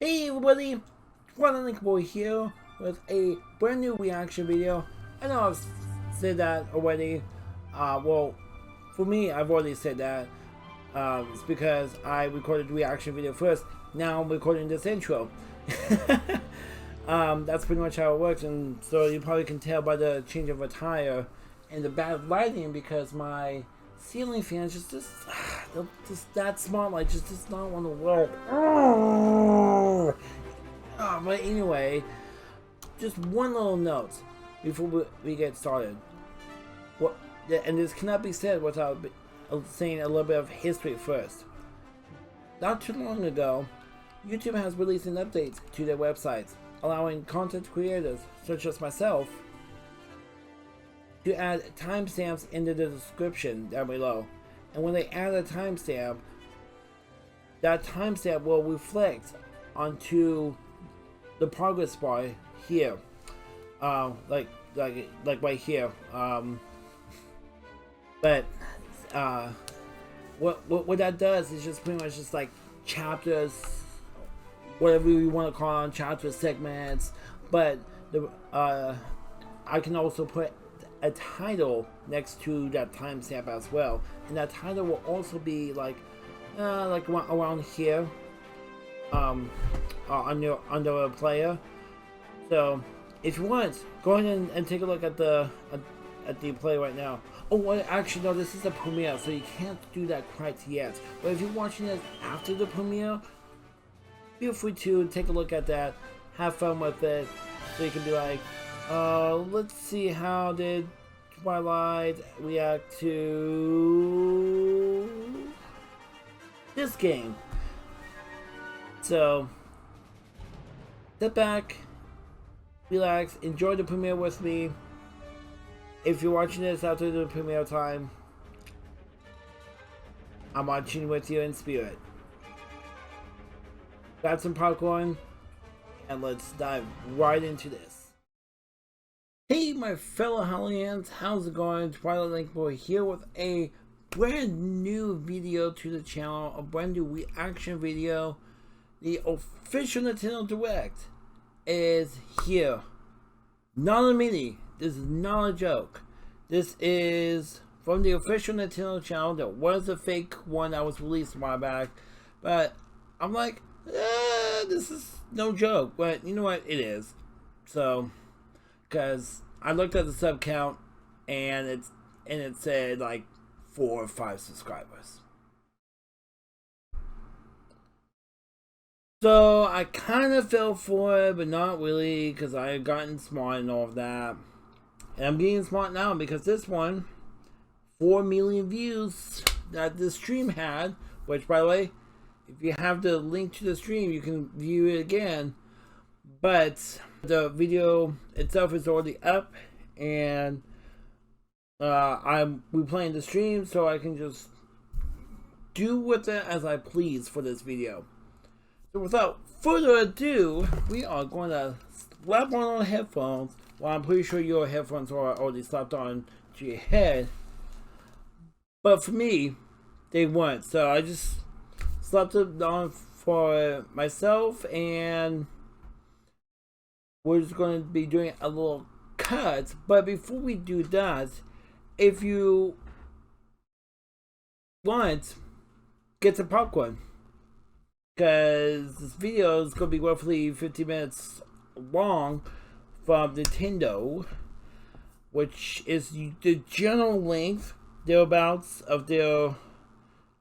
Hey everybody, Borderlands boy here with a brand new reaction video. I know I've said that already. Well, for me, I've already said that. It's because I recorded the reaction video first. Now I'm recording this intro. That's pretty much how it works, and so you probably can tell by the change of attire and the bad lighting because my ceiling fan is just that smart light just does not want to work. But anyway, just one little note before we get started. And this cannot be said without saying a little bit of history first. Not too long ago, YouTube has released an update to their websites, allowing content creators, such as myself, to add timestamps into the description down below. And when they add a timestamp, that timestamp will reflect onto the progress bar here, like right here. But what that does is just pretty much just like chapters, whatever you want to call them, chapter segments. But the I can also put a title next to that timestamp as well, and that title will also be like around here, under a player. So if you want, go ahead and take a look at the play right now. Oh, well, actually no, this is a premiere, so you can't do that quite yet. But if you're watching it after the premiere, feel free to take a look at that, have fun with it, so you can be like, let's see how did Twilight react to this game. So sit back, relax, enjoy the premiere with me. If you're watching this after the premiere time, I'm watching with you in spirit. Grab some popcorn and let's dive right into this. Hey my fellow Hollyans, how's it going? Twilight Link Boy here with a brand new video to the channel, a brand new reaction video. The official Nintendo Direct is here. Not a mini, this is not a joke. This is from the official Nintendo channel. There was a fake one that was released a while back, but I'm like, this is no joke, but you know what, it is. So because I looked at the sub count and it said like 4 or 5 subscribers. So I kind of fell for it, but not really, because I had gotten smart and all of that. And I'm getting smart now because this one, 4 million views that the stream had, which by the way, if you have the link to the stream, you can view it again. But the video itself is already up, and I'm replaying the stream so I can just do with it as I please for this video. So without further ado, we are going to slap on our headphones. Well, I'm pretty sure your headphones are already slapped on to your head, but for me, they weren't. So I just slapped it on for myself, and we're just going to be doing a little cut. But before we do that, if you want, get some popcorn, because this video is going to be roughly 50 minutes long from Nintendo, which is the general length thereabouts of their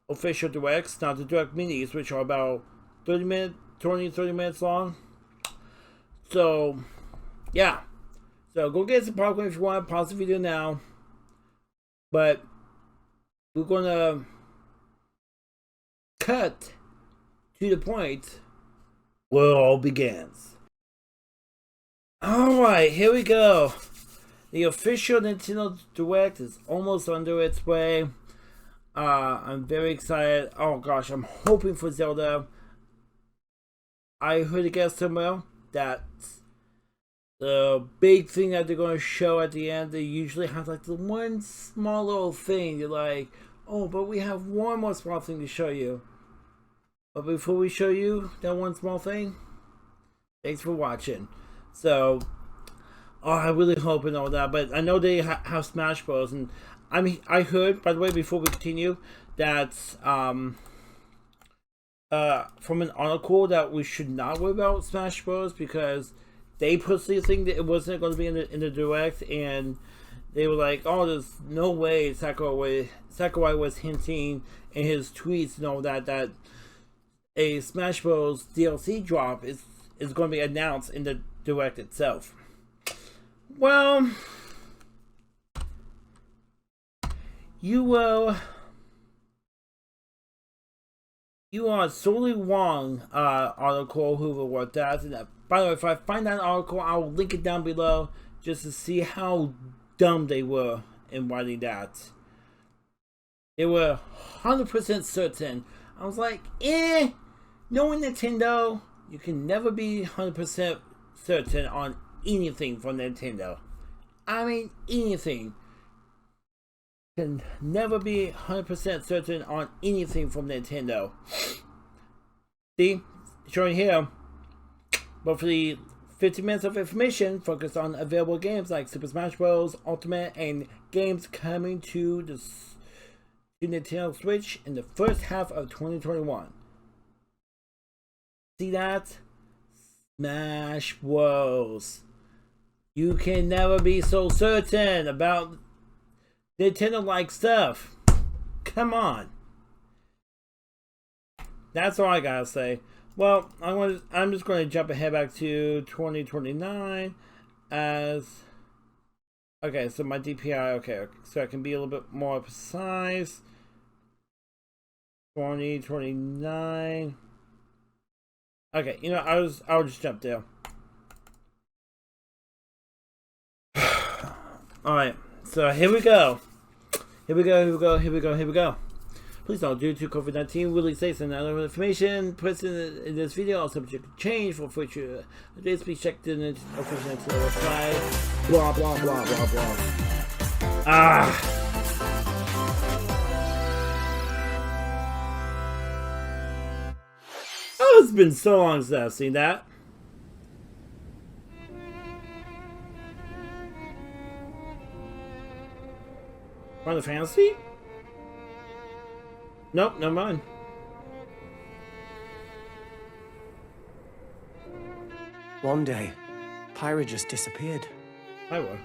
official directs. Now the direct minis, which are about 30 minutes long. So yeah, so go get some popcorn if you want. Pause the video now, but we're gonna cut to the point where it all begins. Alright, here we go. The official Nintendo Direct is almost under its way. I'm very excited. Oh gosh, I'm hoping for Zelda. I heard a guess somewhere that the big thing that they're going to show at the end, they usually have like the one small little thing. You're like, oh, but we have one more small thing to show you. But before we show you that one small thing, Thanks for watching. So, I really hope and all that, but I know they have Smash Bros. And I heard, by the way, before we continue, that from an article that we should not worry about Smash Bros. Because they personally think that it wasn't going to be in the direct, and they were like, "Oh, there's no way Sakurai was hinting in his tweets and all that a Smash Bros. DLC drop is going to be announced in the direct itself." Well, you are solely wrong, article who wrote that. And by the way, if I find that article, I'll link it down below just to see how dumb they were in writing that. They were 100% certain. I was like, knowing Nintendo, you can never be 100% certain on anything from Nintendo. I mean, anything. Can never be 100% certain on anything from Nintendo. See? Showing here. But for the 50 minutes of information, focus on available games like Super Smash Bros. Ultimate and games coming to the Nintendo Switch in the first half of 2021. See that? Smash Bros. You can never be so certain about Nintendo-like stuff. Come on. That's all I gotta say. Well, I'm just going to jump ahead back to 2029 as... Okay, so my DPI, okay, so I can be a little bit more precise. 2029. Okay, you know, I'll just jump there. Alright, so here we go. Here we go. Please don't, due to COVID-19 release dates and other information present in this video are subject to change for future dates. Please check the official website. Blah blah blah blah blah. Oh, it's been so long since I've seen that. Final Fantasy? Nope, never mind. One day, Pyra just disappeared. Pyra?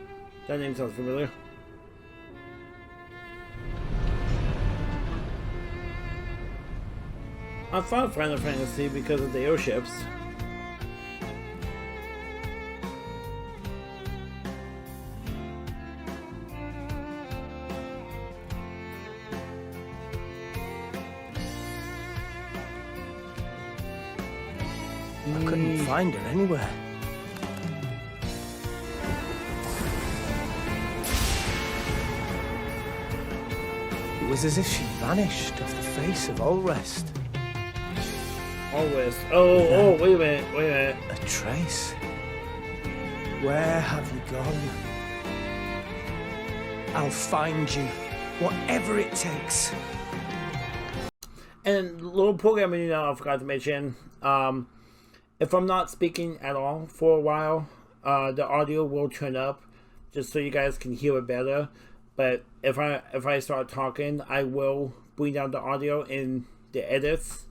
That name sounds familiar. I thought Final Fantasy because of the airships. I couldn't find her anywhere. It was as if she vanished off the face of all rest. All rest. Oh, wait a minute. A trace. Where have you gone? I'll find you, whatever it takes. And little programming, you know, I forgot to mention. If I'm not speaking at all for a while, the audio will turn up just so you guys can hear it better. But if I start talking, I will bring down the audio in the edits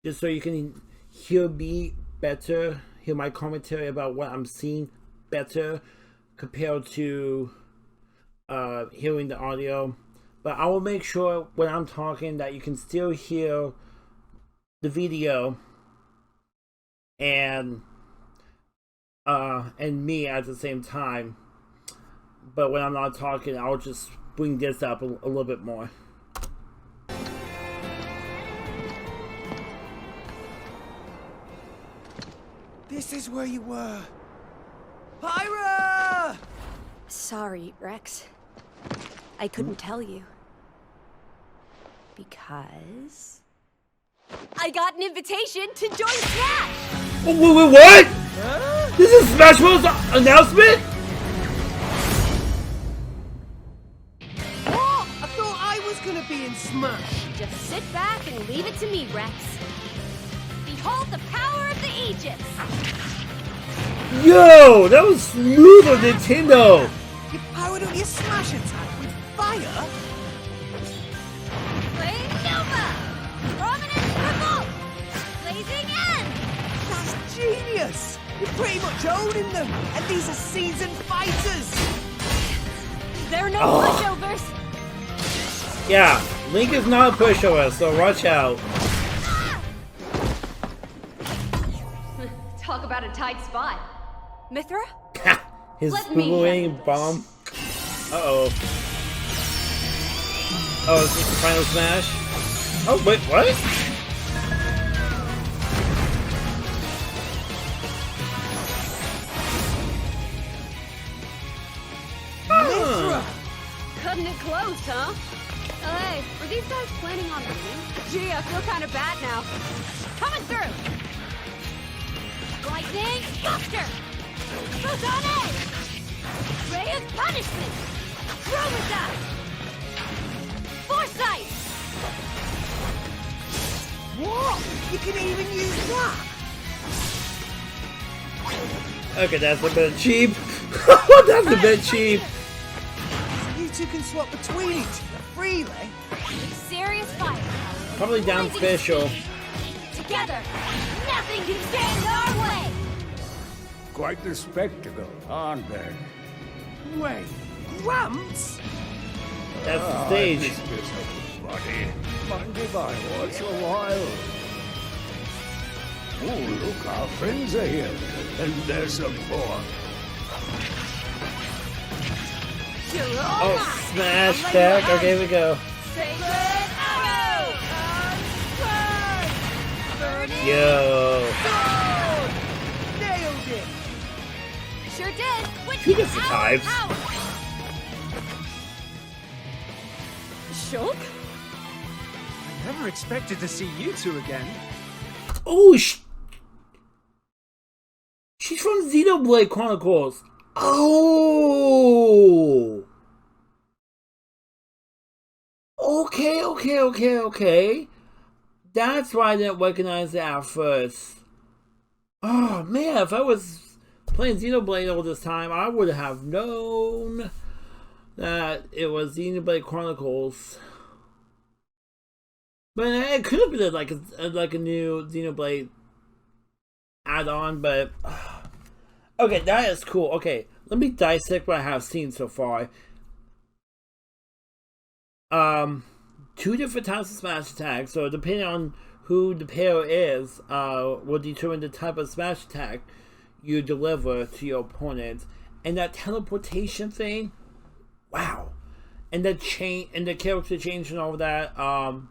just so you can hear me better, hear my commentary about what I'm seeing better compared to hearing the audio. But I will make sure when I'm talking that you can still hear the video and me at the same time. But when I'm not talking, I'll just bring this up a little bit more. This is where you were. Pyra! Sorry, Rex. I couldn't tell you. Because... I got an invitation to join Smash! Wait, what? Huh? This is Smash Bros. Announcement? What? I thought I was gonna be in Smash. Just sit back and leave it to me, Rex. Behold the power of the Aegis! Yo, that was smooth on Nintendo. You powered up your smash attack with fire? Flame Nova! Prominent Triple! Blazing End! That's genius! You're pretty much owning them, and these are seasoned fighters! There are no pushovers! Yeah, Link is not a pushover, so watch out. Talk about a tight spot. Mithra? His Let me boomerang handle bomb. Uh-oh. Oh, is this the final smash? Oh, wait, what? Mithra! Cutting it close, huh? Oh, hey, were these guys planning on leaving? Gee, I feel kind of bad now. Coming through! Lightning Buster! Photonic! Ray of Punishment! Chromata! Foresight! What? You can even use that? Okay, that's a bit cheap. That's a bit cheap. You two can swap between each other freely? Serious fire! Probably down special. Together, nothing can stand in our way! Quite the spectacle, aren't they? Wait, Gramps? That's the stage. I missed this, buddy. Mind if I watch a while? Oh, look, our friends are here. And there's some more. Oh, smash back. Okay, here we go. Sacred arrow! Burning Yo. Nailed it! Sure did. He gets the types. Shulk? I never expected to see you two again. Oh, she's from Xenoblade Chronicles. Oh. Okay. That's why I didn't recognize it at first. Oh man, if I was playing Xenoblade all this time, I would have known that it was Xenoblade Chronicles. But it could have been like a new Xenoblade add-on, but okay, that is cool. Okay, let me dissect what I have seen so far. Two different types of smash attacks, so depending on who the pair is, will determine the type of smash attack you deliver to your opponent. And that teleportation thing, wow. And the character change and all of that, I'm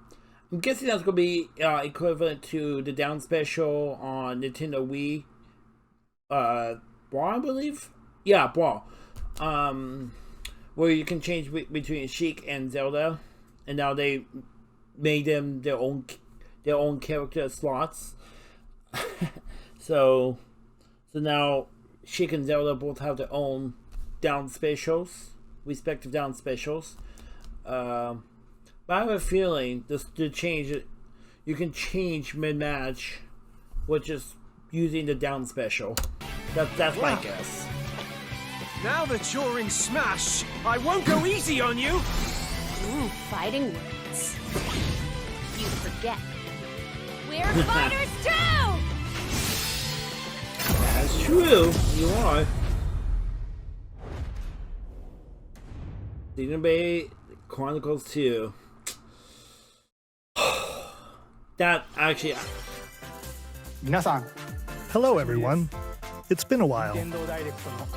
guessing that's going to be equivalent to the down special on Nintendo Wii. Brawl, I believe? Yeah, Brawl. Where you can change between Sheik and Zelda. And now they made them their own character slots. So now Sheik and Zelda both have their own down specials, respective down specials. But I have a feeling the change, you can change mid-match with just using the down special. That's my guess. Now that you're in Smash, I won't go easy on you! Fighting words. You forget. We're fighters too! That's true. You are. Xenoblade Chronicles 2. That actually. Hello everyone. It's been a while.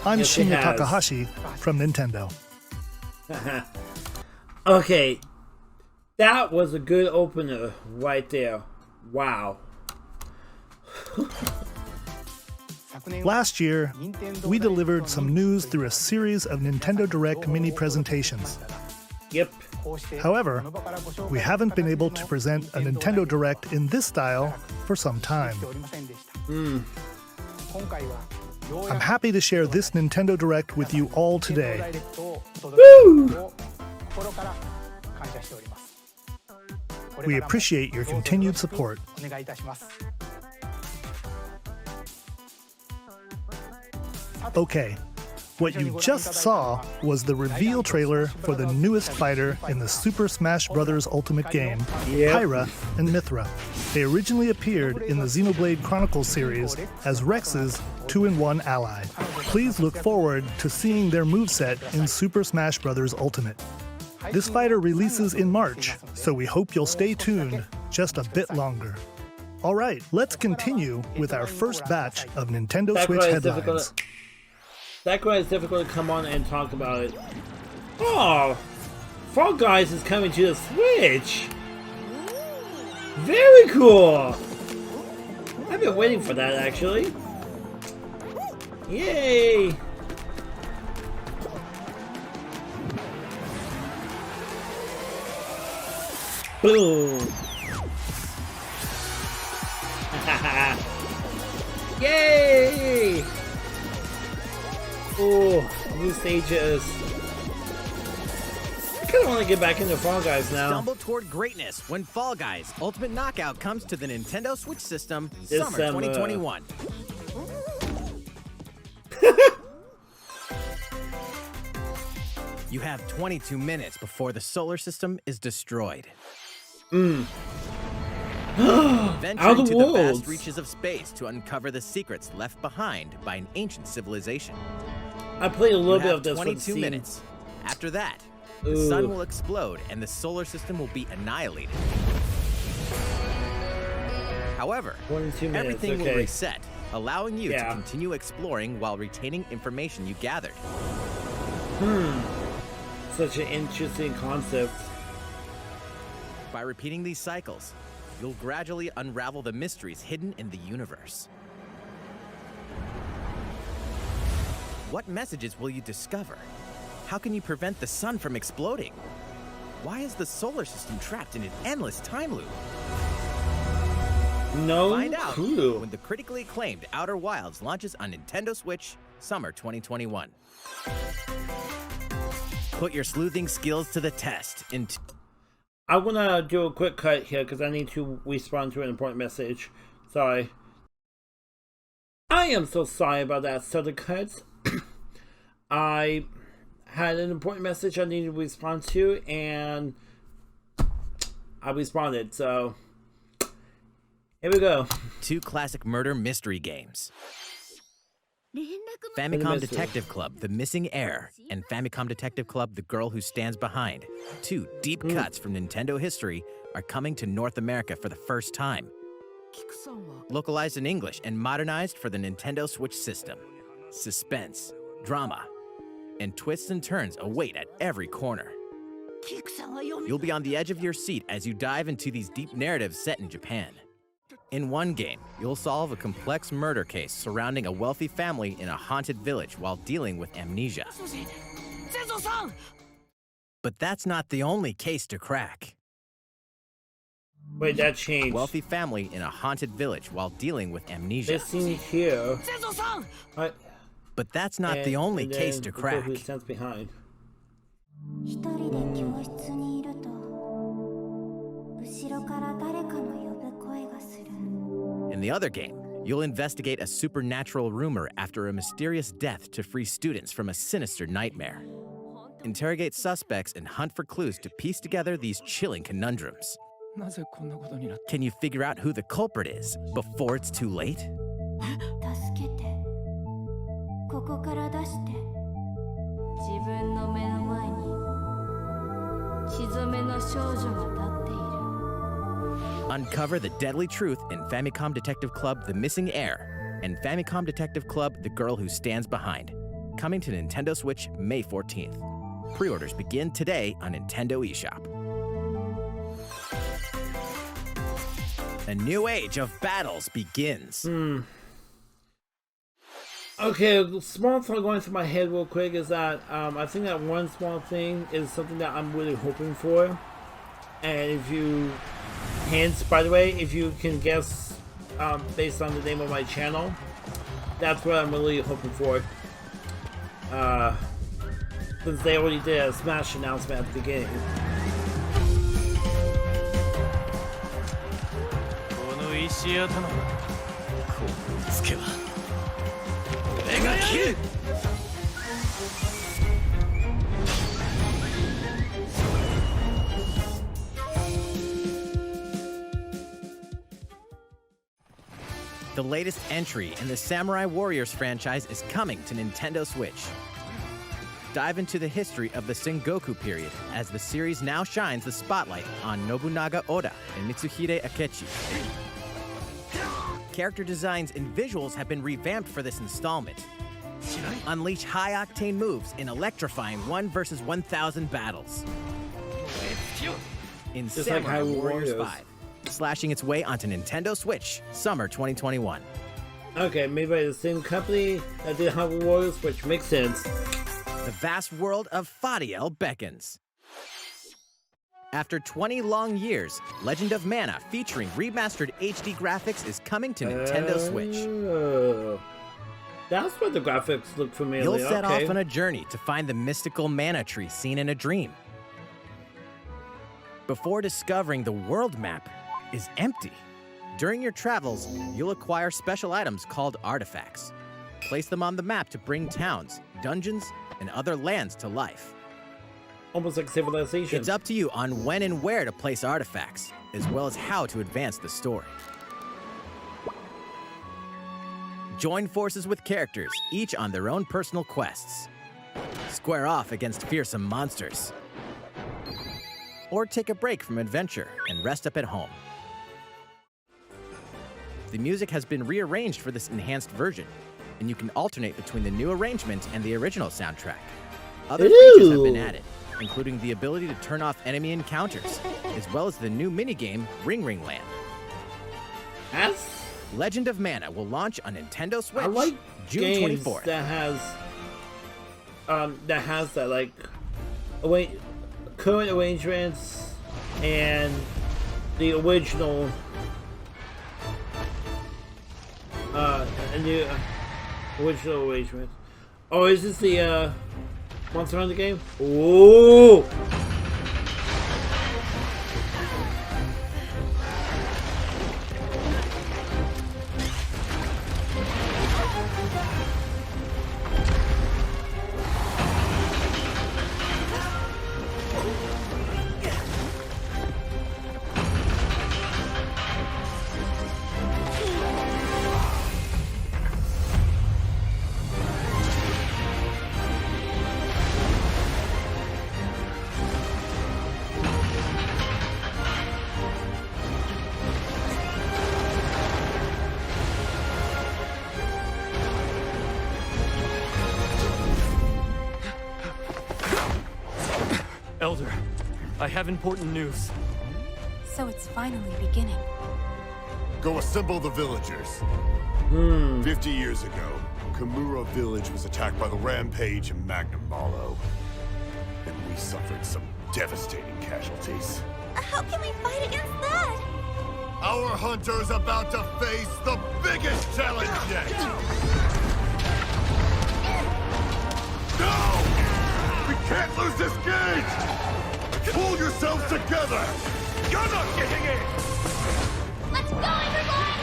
I'm Yes, it Shinya has. Takahashi from Nintendo. Okay. That was a good opener right there. Wow. Last year, we delivered some news through a series of Nintendo Direct mini presentations. Yep. However, we haven't been able to present a Nintendo Direct in this style for some time. I'm happy to share this Nintendo Direct with you all today. Woo! We appreciate your continued support. Okay, what you just saw was the reveal trailer for the newest fighter in the Super Smash Bros. Ultimate game, Pyra and Mithra. They originally appeared in the Xenoblade Chronicles series as Rex's 2-in-1 ally. Please look forward to seeing their moveset in Super Smash Bros. Ultimate. This fighter releases in March, so we hope you'll stay tuned just a bit longer. All right, let's continue with our first batch of Nintendo Switch headlines. That's why it's difficult to come on and talk about it. Oh, Fall Guys is coming to the Switch. Very cool. I've been waiting for that actually. Yay! Boom! Yay! Oh, new stages. I kind of want to get back into Fall Guys now. Stumble toward greatness when Fall Guys Ultimate Knockout comes to the Nintendo Switch system This summer 2021. You have 22 minutes before the solar system is destroyed. Venture Out of into the worlds. vast reaches of space to uncover the secrets left behind by an ancient civilization. I played a little You bit have of this for the 22 scene. minutes. After that, the sun will explode and the solar system will be annihilated. However, 22 minutes, everything will okay. reset, allowing you to Yeah. continue exploring while retaining information you gathered. Such an interesting concept. By repeating these cycles, you'll gradually unravel the mysteries hidden in the universe. What messages will you discover? How can you prevent the sun from exploding? Why is the solar system trapped in an endless time loop? No Find out clue. when the critically acclaimed Outer Wilds launches on Nintendo Switch summer 2021. Put your sleuthing skills to the test in I want to do a quick cut here because I need to respond to an important message. Sorry. I am so sorry about that sudden cut. I had an important message I needed to respond to, and I responded, so here we go. 2 classic murder mystery games. Famicom Detective Club, The Missing Heir, and Famicom Detective Club, The Girl Who Stands Behind. 2 deep cuts from Nintendo history are coming to North America for the first time. Localized in English and modernized for the Nintendo Switch system. Suspense, drama, and twists and turns await at every corner. You'll be on the edge of your seat as you dive into these deep narratives set in Japan. In one game, you'll solve a complex murder case surrounding a wealthy family in a haunted village while dealing with amnesia. But that's not the only case to crack. Wait, that changed. Wealthy family in a haunted village while dealing with amnesia. This scene here. But that's not the only case to crack. Who stands behind. In the other game, you'll investigate a supernatural rumor after a mysterious death to free students from a sinister nightmare. Interrogate suspects and hunt for clues to piece together these chilling conundrums. Can you figure out who the culprit is before it's too late? Uncover the deadly truth in Famicom Detective Club The Missing Heir and Famicom Detective Club The Girl Who Stands Behind. Coming to Nintendo Switch May 14th. Pre-orders begin today on Nintendo eShop. A new age of battles begins. Okay, a small thing going through my head real quick is that I think that one small thing is something that I'm really hoping for. And if you, hints, by the way, if you can guess based on the name of my channel, that's what I'm really hoping for. Since they already did a Smash announcement at the beginning. The latest entry in the Samurai Warriors franchise is coming to Nintendo Switch. Dive into the history of the Sengoku period as the series now shines the spotlight on Nobunaga Oda and Mitsuhide Akechi. Character designs and visuals have been revamped for this installment. Unleash high-octane moves in electrifying 1 versus 1,000 battles. In Just Samurai like Hyrule Warriors Warriors. 5, slashing its way onto Nintendo Switch, summer 2021. Okay, made by the same company that did Hyrule Warriors, which makes sense. The vast world of Fadiel beckons. After 20 long years, Legend of Mana featuring remastered HD graphics is coming to Nintendo Switch. Oh. That's what the graphics look familiar. You'll set okay. off on a journey to find the mystical mana tree seen in a dream. Before discovering the world map is empty. During your travels, you'll acquire special items called artifacts. Place them on the map to bring towns, dungeons, and other lands to life. Almost like Civilization. It's up to you on when and where to place artifacts, as well as how to advance the story. Join forces with characters, each on their own personal quests. Square off against fearsome monsters. Or take a break from adventure and rest up at home. The music has been rearranged for this enhanced version, and you can alternate between the new arrangement and the original soundtrack. Other features have been added, including the ability to turn off enemy encounters, as well as the new minigame Ring Ring Land. That's, Legend of Mana will launch on Nintendo Switch I like June games 24th. that has that like current arrangements and the original original arrangement. Oh, is this the Monster Hunter game? Oh! Elder, I have important news. So it's finally beginning. Go assemble the villagers. 50 years ago, Kamura village was attacked by the Rampage and Magnum Malo. And we suffered some devastating casualties. How can we fight against that? Our hunter's about to face the biggest challenge yet! No! We can't lose this gauge! Pull yourselves together! You're not getting in! Let's go, everyone!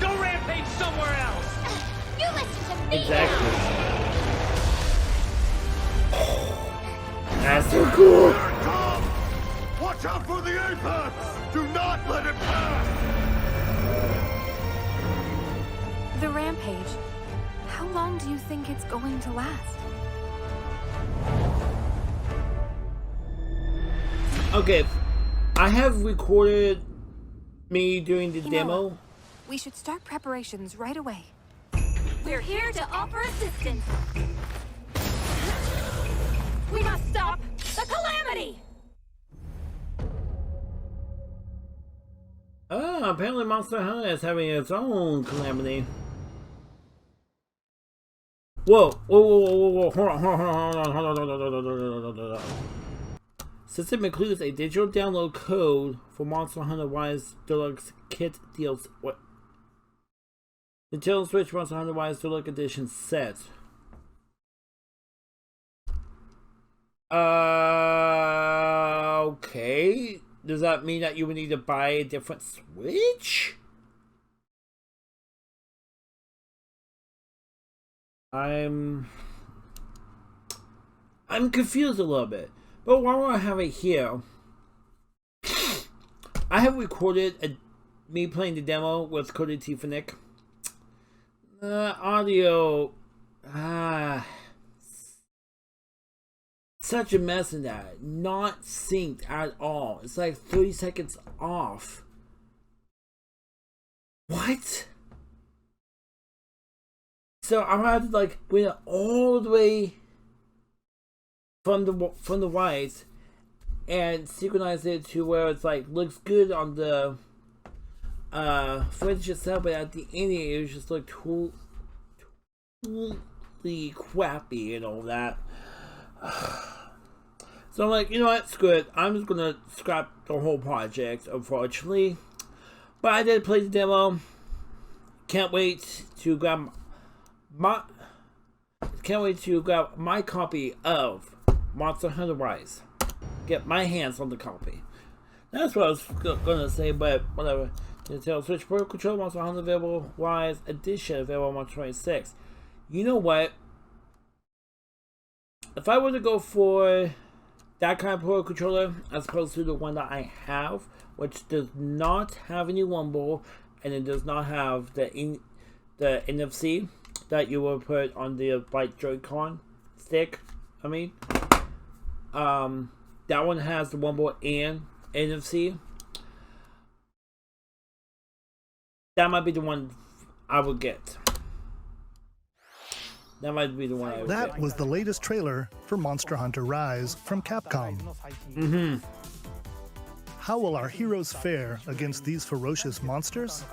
Go rampage somewhere else! You listen to me! Exactly. That's so cool! Here it comes! Watch out for the apex! Do not let it pass! The rampage. How long do you think it's going to last? Okay, I have recorded me doing the demo. We should start preparations right away. We're here to offer assistance. We must stop the Calamity! Oh, apparently Monster Hunter is having its own Calamity. Whoa, whoa, whoa, whoa, whoa, hold on. System includes a digital download code for Monster Hunter Rise Deluxe Kit DLC. What? Nintendo Switch Monster Hunter Rise Deluxe Edition set. Okay. Does that mean that you would need to buy a different Switch? I'm confused a little bit. But while I have it here, I have recorded me playing the demo with Cody Tifanik. Audio, such a mess in that. Not synced at all. It's like 30 seconds off. What? So I'm gonna have to like bring it all the way from the right and synchronize it to where it's like looks good on the footage itself, but at the end it was just like totally crappy and all that. So I'm like, you know what, screw it. I'm just gonna scrap the whole project, unfortunately. But I did play the demo. Can't wait to grab my copy of Monster Hunter Rise. Get my hands on the copy. That's what I was gonna say, but whatever. Nintendo Switch Pro Controller Monster Hunter available Rise Edition available on March 26th. You know what? If I were to go for that kind of Pro Controller as opposed to the one that I have, which does not have any rumble and it does not have the NFC that you will put on the like Joy-Con stick. I mean, that one has the rumble and NFC. That might be the one I would get. That might be the one I would get. That was the latest trailer for Monster Hunter Rise from Capcom. How will our heroes fare against these ferocious monsters?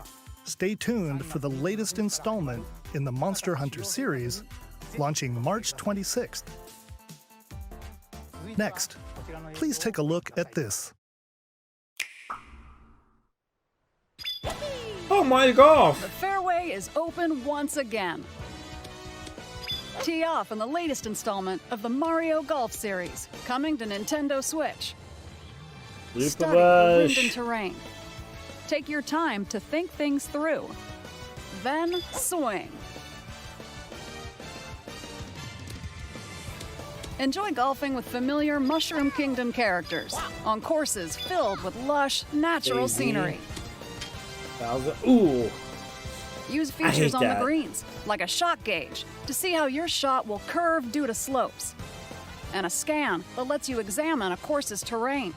Stay tuned for the latest installment in the Monster Hunter series, launching March 26th. Next, please take a look at this. Oh my god! The fairway is open once again. Tee off in the latest installment of the Mario Golf series, coming to Nintendo Switch. Study the wind and terrain. Take your time to think things through. Then swing. Enjoy golfing with familiar Mushroom Kingdom characters on courses filled with lush, natural scenery. Ooh. Use features on the greens, like a shot gauge, to see how your shot will curve due to slopes. And a scan that lets you examine a course's terrain.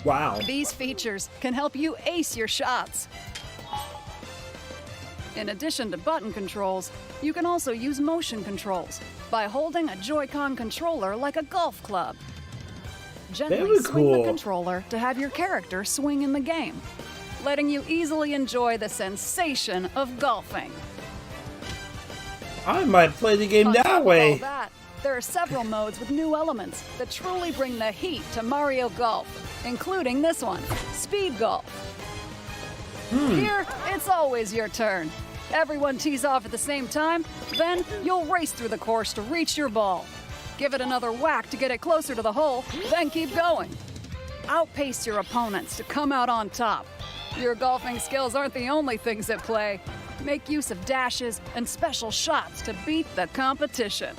Wow. These features can help you ace your shots. In addition to button controls, you can also use motion controls by holding a Joy-Con controller like a golf club. Gently swing the controller to have your character swing in the game, letting you easily enjoy the sensation of golfing. I might play the game that way. All that, there are several modes with new elements that truly bring the heat to Mario Golf, including this one, Speed Golf. Here, it's always your turn. Everyone tees off at the same time, then you'll race through the course to reach your ball. Give it another whack to get it closer to the hole, then keep going. Outpace your opponents to come out on top. Your golfing skills aren't the only things at play. Make use of dashes and special shots to beat the competition.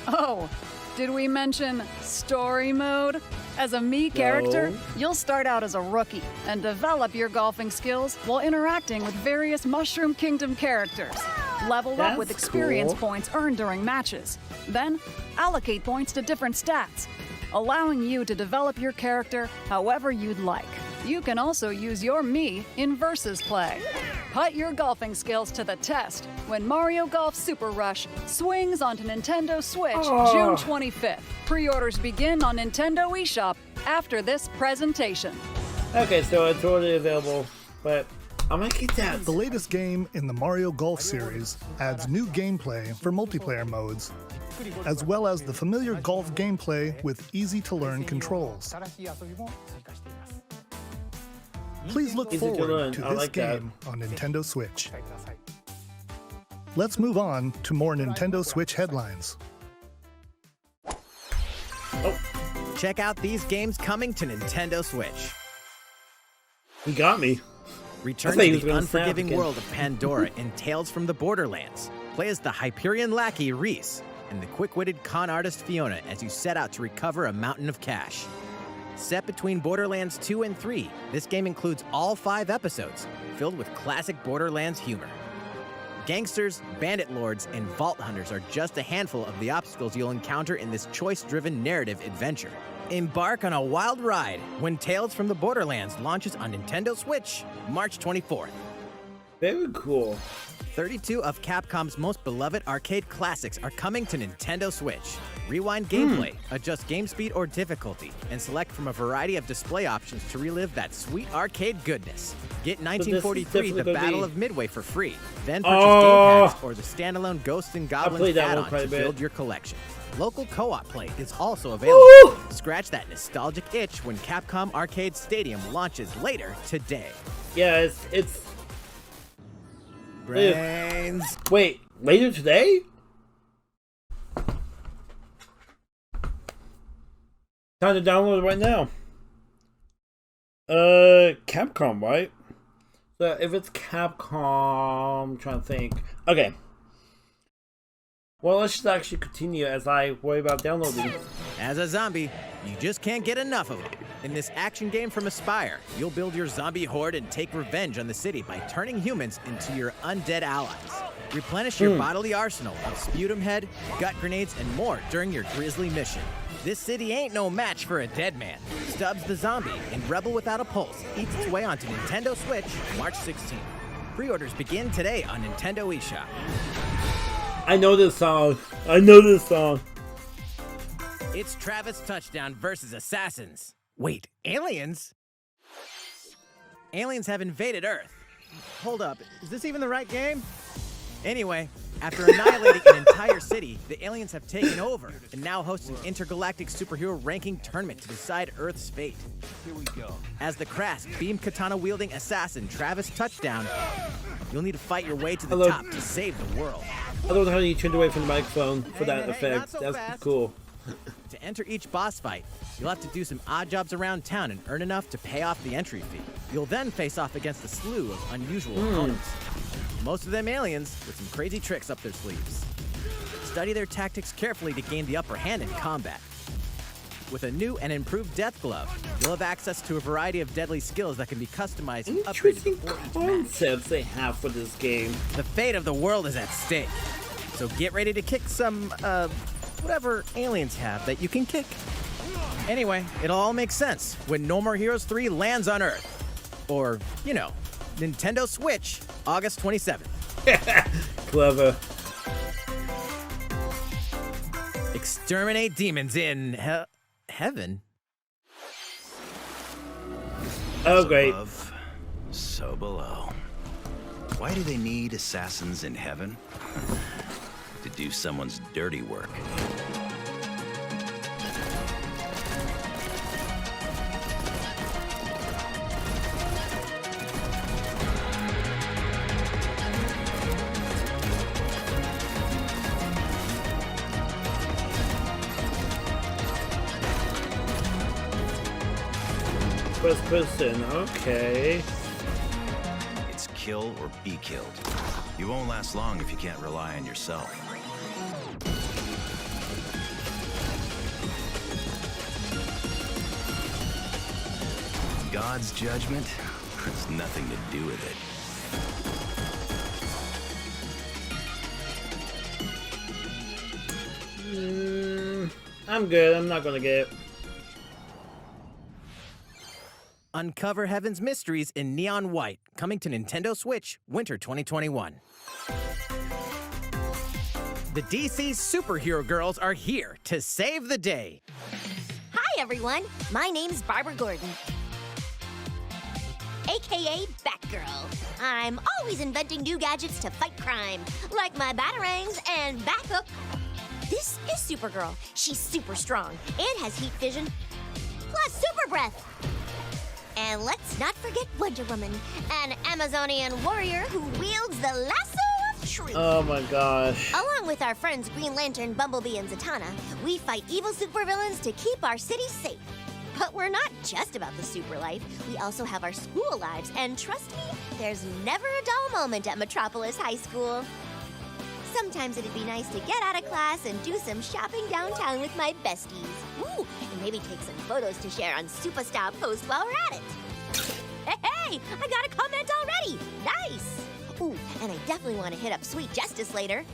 Oh, did we mention story mode? As a Mii character, you'll start out as a rookie and develop your golfing skills while interacting with various Mushroom Kingdom characters. Level up with experience points earned during matches. Then, allocate points to different stats, allowing you to develop your character however you'd like. You can also use your Mii in versus play. Put your golfing skills to the test when Mario Golf Super Rush swings onto Nintendo Switch June 25th. Pre-orders begin on Nintendo eShop after this presentation. Okay, so it's already available, but I might get that. The latest game in the Mario Golf series adds new gameplay for multiplayer modes, as well as the familiar golf gameplay with easy-to-learn controls. Please look forward to this game on Nintendo Switch. Let's move on to more Nintendo Switch headlines. Check out these games coming to Nintendo Switch. He got me. Return to the unforgiving world of Pandora in Tales from the Borderlands. Play as the Hyperion lackey Reese and the quick-witted con artist Fiona as you set out to recover a mountain of cash. Set between Borderlands 2 and 3, this game includes all 5 episodes, filled with classic Borderlands humor. Gangsters, bandit lords, and vault hunters are just a handful of the obstacles you'll encounter in this choice-driven narrative adventure. Embark on a wild ride when Tales from the Borderlands launches on Nintendo Switch, March 24th. Very cool. 32 of Capcom's most beloved arcade classics are coming to Nintendo Switch. Rewind gameplay, adjust game speed or difficulty, and select from a variety of display options to relive that sweet arcade goodness. Get 1943 The Battle of Midway for free, then purchase Game Pass or the standalone Ghosts and Goblins add-on to build your collection. Local co-op play is also available. Woo! Scratch that nostalgic itch when Capcom Arcade Stadium launches later today. Yeah, it's Brains. Wait, later today? Time to download it right now. Capcom, right? So if it's Capcom, I'm trying to think. Okay. Well, let's just actually continue as I worry about downloading. As a zombie, you just can't get enough of them. In this action game from Aspyr, you'll build your zombie horde and take revenge on the city by turning humans into your undead allies. Replenish your bodily arsenal of sputum head, gut grenades, and more during your grisly mission. This city ain't no match for a dead man. Stubbs the Zombie and Rebel Without a Pulse eats its way onto Nintendo Switch March 16th. Pre-orders begin today on Nintendo eShop. I know this song. I know this song. It's Travis Touchdown versus Assassins. Wait, aliens? Aliens have invaded Earth. Hold up, is this even the right game? Anyway, after annihilating an entire city, the aliens have taken over and now host an intergalactic superhero ranking tournament to decide Earth's fate. Here we go. As the crass, beam katana-wielding assassin Travis Touchdown, you'll need to fight your way to the top to save the world. I love how you turned away from the microphone for that effect. That's cool. To enter each boss fight, you'll have to do some odd jobs around town and earn enough to pay off the entry fee. You'll then face off against a slew of unusual opponents. Most of them aliens with some crazy tricks up their sleeves. Study their tactics carefully to gain the upper hand in combat. With a new and improved death glove, you'll have access to a variety of deadly skills that can be customized and upgraded before each concepts they have for this game. The fate of the world is at stake. So get ready to kick some, whatever aliens have that you can kick. Anyway, it'll all make sense when No More Heroes 3 lands on Earth. Or, you know, Nintendo Switch, August 27th. Clever. Exterminate demons in heaven. Oh, great. Above, so below. Why do they need assassins in heaven? To do someone's dirty work. First person, okay. It's kill or be killed. You won't last long if you can't rely on yourself. God's judgment has nothing to do with it. I'm good. I'm not gonna get it. Uncover Heaven's mysteries in neon white, coming to Nintendo Switch, winter 2021. The DC superhero girls are here to save the day. Hi, everyone. My name's Barbara Gordon, aka Batgirl. I'm always inventing new gadgets to fight crime, like my batarangs and Bathook. This is Supergirl. She's super strong and has heat vision, plus super breath. And let's not forget Wonder Woman, an Amazonian warrior who wields the lasso of truth. Oh my gosh. Along with our friends Green Lantern, Bumblebee, and Zatanna, we fight evil supervillains to keep our city safe. But we're not just about the super life. We also have our school lives, and trust me, there's never a dull moment at Metropolis High School. Sometimes it'd be nice to get out of class and do some shopping downtown with my besties. Ooh, and maybe take some photos to share on Superstar Post while we're at it. Hey, I got a comment already. Nice. Ooh, and I definitely want to hit up Sweet Justice later.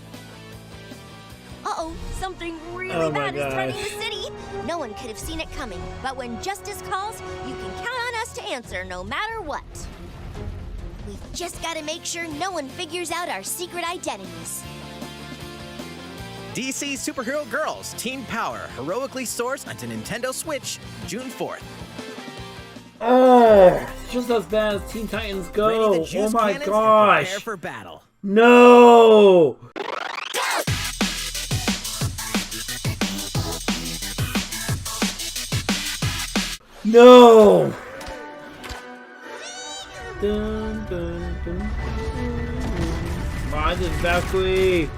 Uh-oh, something really bad is threatening the city. No one could have seen it coming, but when justice calls, you can count on us to answer no matter what. We've just got to make sure no one figures out our secret identities. DC Superhero Girls Teen Power heroically soars onto Nintendo Switch June 4th. Oh, it's just as bad as Teen Titans Go. Oh my gosh. Prepare for battle. No. No. Dun, dun, dun, dun. Why this Valkyrie?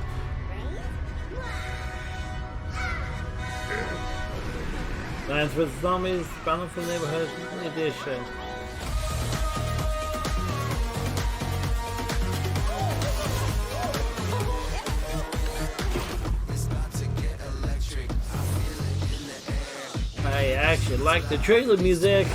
Plants vs. Zombies, Battle for the Neighborhood Edition. I actually like the trailer music.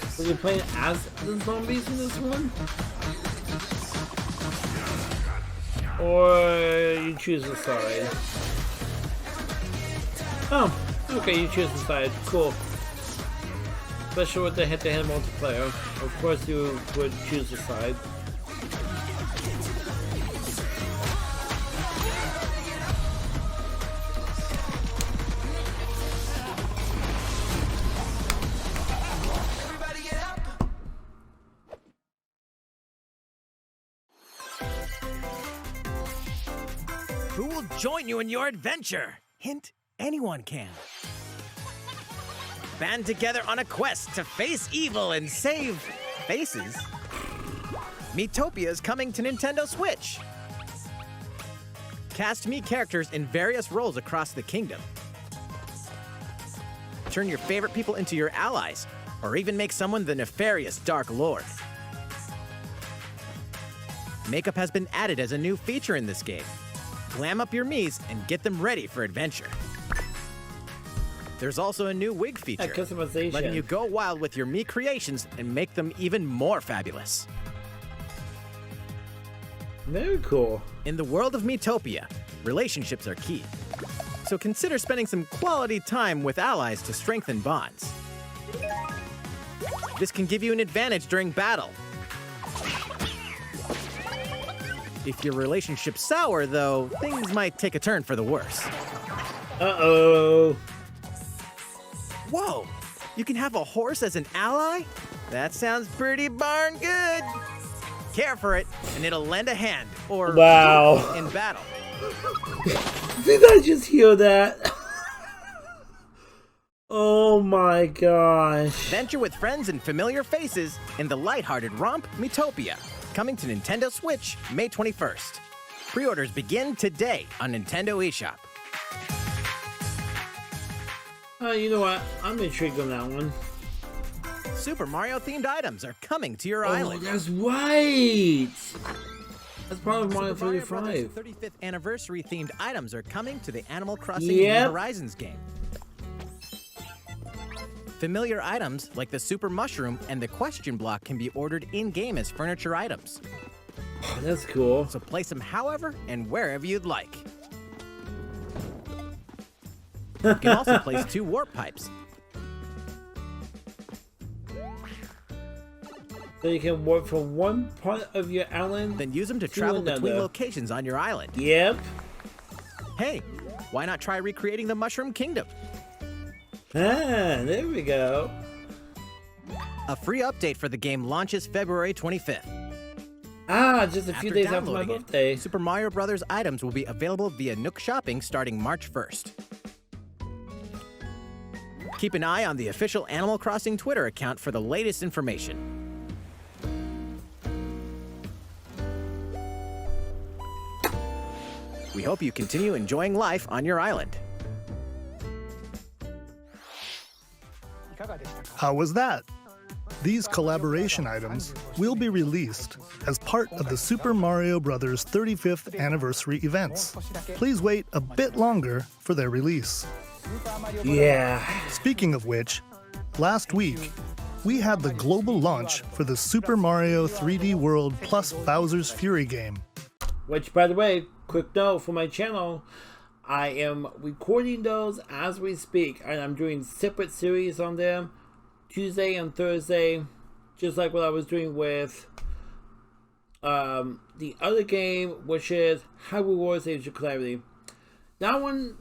So you're playing as the zombies in this one? Or you choose a side? Oh, okay, you choose a side. Cool. Especially with the head-to-head multiplayer. Of course you would choose a side. Who will join you in your adventure? Hint, anyone can. Band together on a quest to face evil and save faces. Miitopia is coming to Nintendo Switch. Cast Mii characters in various roles across the kingdom. Turn your favorite people into your allies, or even make someone the nefarious Dark Lord. Makeup has been added as a new feature in this game. Glam up your Miis and get them ready for adventure. There's also a new wig feature, customization, letting you go wild with your Mii creations and make them even more fabulous. Very cool. In the world of Miitopia, relationships are key. So consider spending some quality time with allies to strengthen bonds. This can give you an advantage during battle. If your relationship's sour, though, things might take a turn for the worse. Uh-oh. Whoa! You can have a horse as an ally? That sounds pretty darn good. Care for it, and it'll lend a hand, or wow, in battle. Did I just hear that? Oh my gosh. Venture with friends and familiar faces in the lighthearted romp Miitopia. Coming to Nintendo Switch May 21st. Pre-orders begin today on Nintendo eShop. You know what? I'm intrigued on that one. Super Mario-themed items are coming to your island. Oh, that's right! That's part of Mario Super 35. Mario Bros. 35th anniversary-themed items are coming to the Animal Crossing Yep. New Horizons game. Familiar items like the Super Mushroom and the Question Block can be ordered in-game as furniture items. Oh, that's cool. So place them however and wherever you'd like. You can also place 2 warp pipes. So you can warp from one part of your island, then use them to travel between locations on your island. Yep. Hey, why not try recreating the Mushroom Kingdom? Ah, there we go. A free update for the game launches February 25th. Ah, just a few days after my downloading birthday. it, Super Mario Bros. Items will be available via Nook Shopping starting March 1st. Keep an eye on the official Animal Crossing Twitter account for the latest information. We hope you continue enjoying life on your island. How was that? These collaboration items will be released as part of the Super Mario Bros. 35th anniversary events. Please wait a bit longer for their release. Yeah. Speaking of which, last week, we had the global launch for the Super Mario 3D World plus Bowser's Fury game. Which, by the way, quick note for my channel, I am recording those as we speak, and I'm doing separate series on them, Tuesday and Thursday, just like what I was doing with the other game, which is Hyrule Age of Calamity. That one,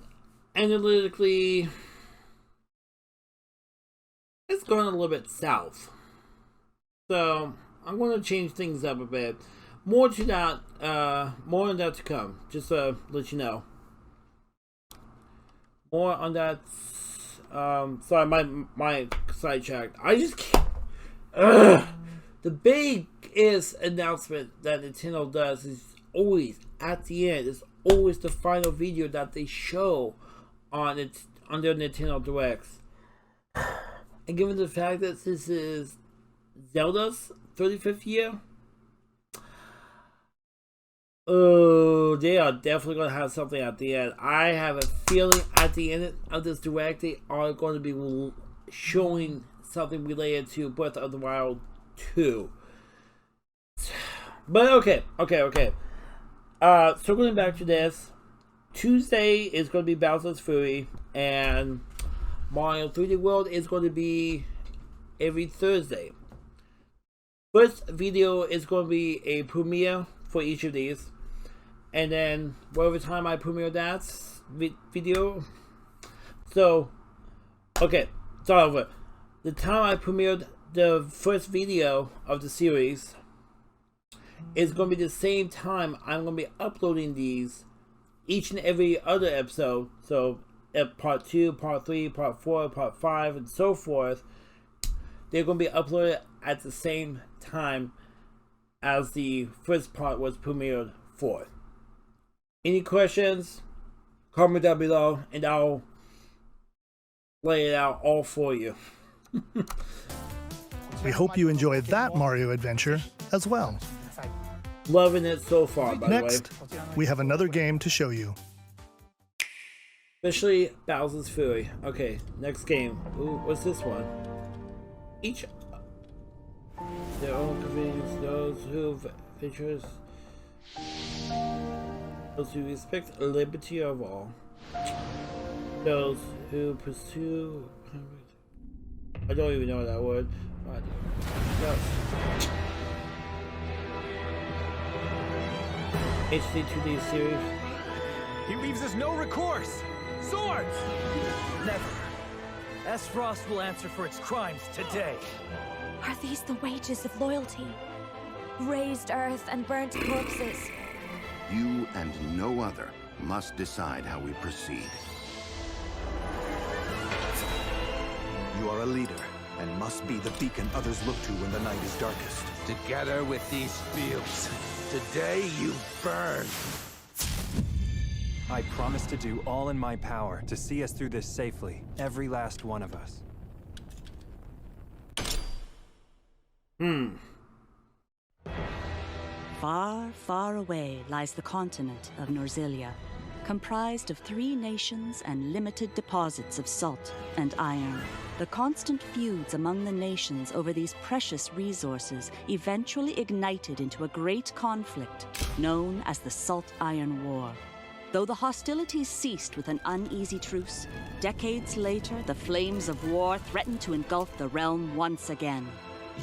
analytically, it's going a little bit south. So, I'm going to change things up a bit. More to that, more on that to come, just to let you know. More on that. Sorry, my sidetracked. I just can't. The biggest announcement that Nintendo does is always at the end. It's always the final video that they show on their Nintendo Directs. And given the fact that this is Zelda's 35th year, oh, they are definitely going to have something at the end. I have a feeling at the end of this Direct, they are going to be showing something related to Breath of the Wild 2. But okay. So going back to this, Tuesday is going to be Bowser's Fury, and Mario 3D World is going to be every Thursday. First video is going to be a premiere for each of these. And then, whatever time I premiere that video. So, okay, start over. The time I premiered the first video of the series is going to be the same time I'm going to be uploading these each and every other episode. So, part 2, part 3, part 4, part 5, and so forth. They're going to be uploaded at the same time as the first part was premiered for. Any questions? Comment down below and I'll lay it out all for you. We hope you enjoyed that Mario adventure as well. Loving it so far, by the way. Next, we have another game to show you. Especially Bowser's Fury. Okay, next game. Ooh, what's this one? Each their own convenience, those who features, those who respect liberty of all, those who pursue. I don't even know that word. HD 2D series. He leaves us no recourse. Swords! Never. S-Frost will answer for its crimes today. Are these the wages of loyalty? Raised earth and burnt corpses. You and no other must decide how we proceed. You are a leader and must be the beacon others look to when the night is darkest. Together with these fields, today you burn. I promise to do all in my power to see us through this safely, every last one of us. Far, far away lies the continent of Norzilia, comprised of 3 nations and limited deposits of salt and iron. The constant feuds among the nations over these precious resources eventually ignited into a great conflict known as the Salt Iron War. Though the hostilities ceased with an uneasy truce, decades later the flames of war threatened to engulf the realm once again.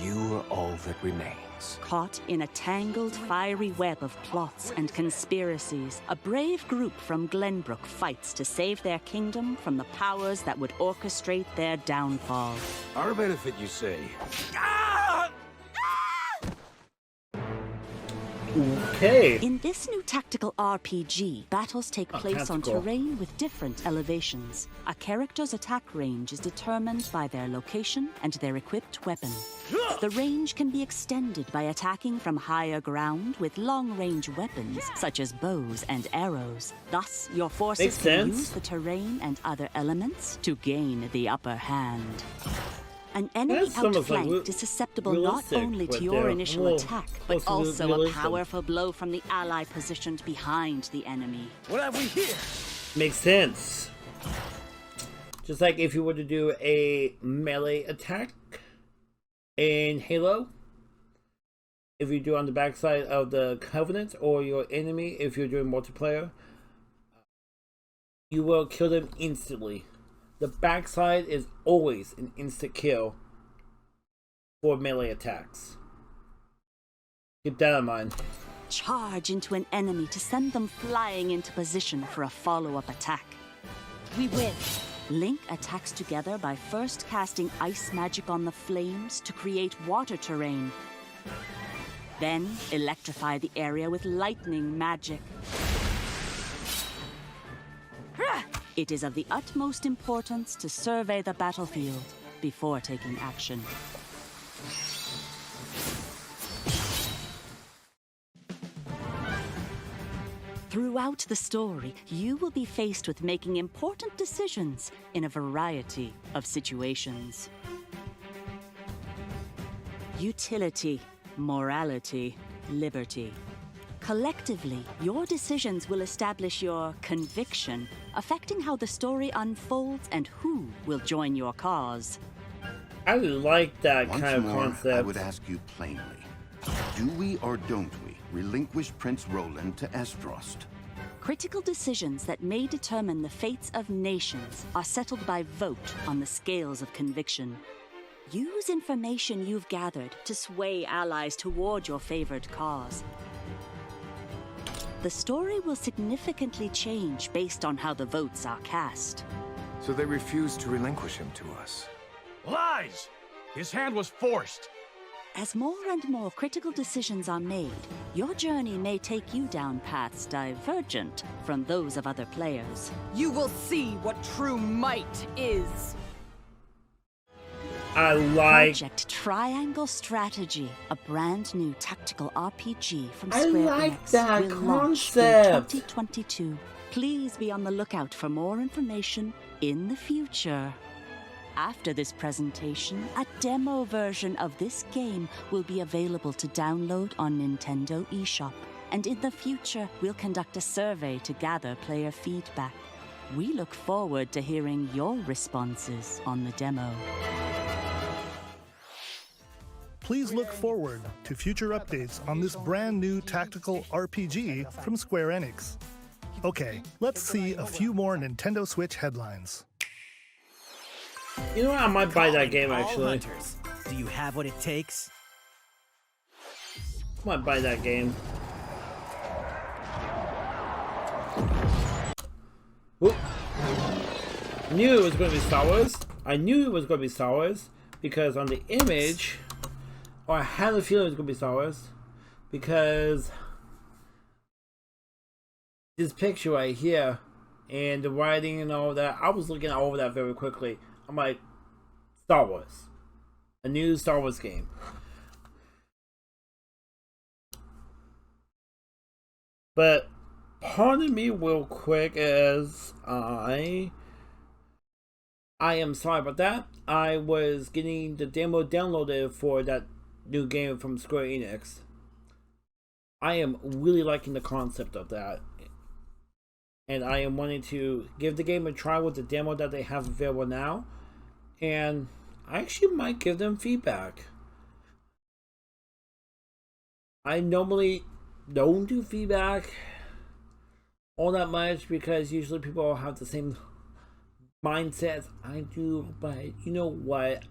You are all that remains. Caught in a tangled, fiery web of plots and conspiracies, a brave group from Glenbrook fights to save their kingdom from the powers that would orchestrate their downfall. Our benefit, you say? Okay. In this new tactical RPG, battles take place on terrain with different elevations. A character's attack range is determined by their location and their equipped weapon. The range can be extended by attacking from higher ground with long-range weapons, such as bows and arrows. Thus, your forces can use the terrain and other elements to gain the upper hand. An enemy That's almost like outflanked is susceptible not realistic only to with your their initial little attack, but close to also a realism. powerful blow from the ally positioned behind the enemy. What have we here? Makes sense. Just like if you were to do a melee attack in Halo, if you do on the backside of the Covenant or your enemy, if you're doing multiplayer, you will kill them instantly. The backside is always an instant kill for melee attacks. Keep that in mind. Charge into an enemy to send them flying into position for a follow-up attack. We win. Link attacks together by first casting ice magic on the flames to create water terrain. Then electrify the area with lightning magic. It is of the utmost importance to survey the battlefield before taking action. Throughout the story, you will be faced with making important decisions in a variety of situations. Utility, morality, liberty. Collectively, your decisions will establish your conviction, affecting how the story unfolds and who will join your cause. I like that Once kind of more, concept. I would ask you plainly, do we or don't we relinquish Prince Roland to Estrost? Critical decisions that may determine the fates of nations are settled by vote on the scales of conviction. Use information you've gathered to sway allies toward your favored cause. The story will significantly change based on how the votes are cast. So they refused to relinquish him to us. Lies! His hand was forced. As more and more critical decisions are made, your journey may take you down paths divergent from those of other players. You will see what true might is. I like. Project Triangle Strategy, a brand new tactical RPG from I Square like Enix, that will launch concept. in 2022. Please be on the lookout for more information in the future. After this presentation, a demo version of this game will be available to download on Nintendo eShop. And in the future, we'll conduct a survey to gather player feedback. We look forward to hearing your responses on the demo. Please look forward to future updates on this brand new tactical RPG from Square Enix. Okay, let's see a few more Nintendo Switch headlines. You know what? I might buy that game All actually. hunters, do you have what it takes? I might buy that game. Whoop. I knew it was going to be Star Wars. I knew it was going to be Star Wars because on the image, or I had a feeling it was going to be Star Wars because this picture right here and the writing and all that, I was looking over that very quickly. I'm like, Star Wars. A new Star Wars game. But pardon me real quick as I am sorry about that. I was getting the demo downloaded for that new game from Square Enix. I am really liking the concept of that. And I am wanting to give the game a try with the demo that they have available now. And I actually might give them feedback. I normally don't do feedback all that much because usually people have the same mindset as I do. But you know what?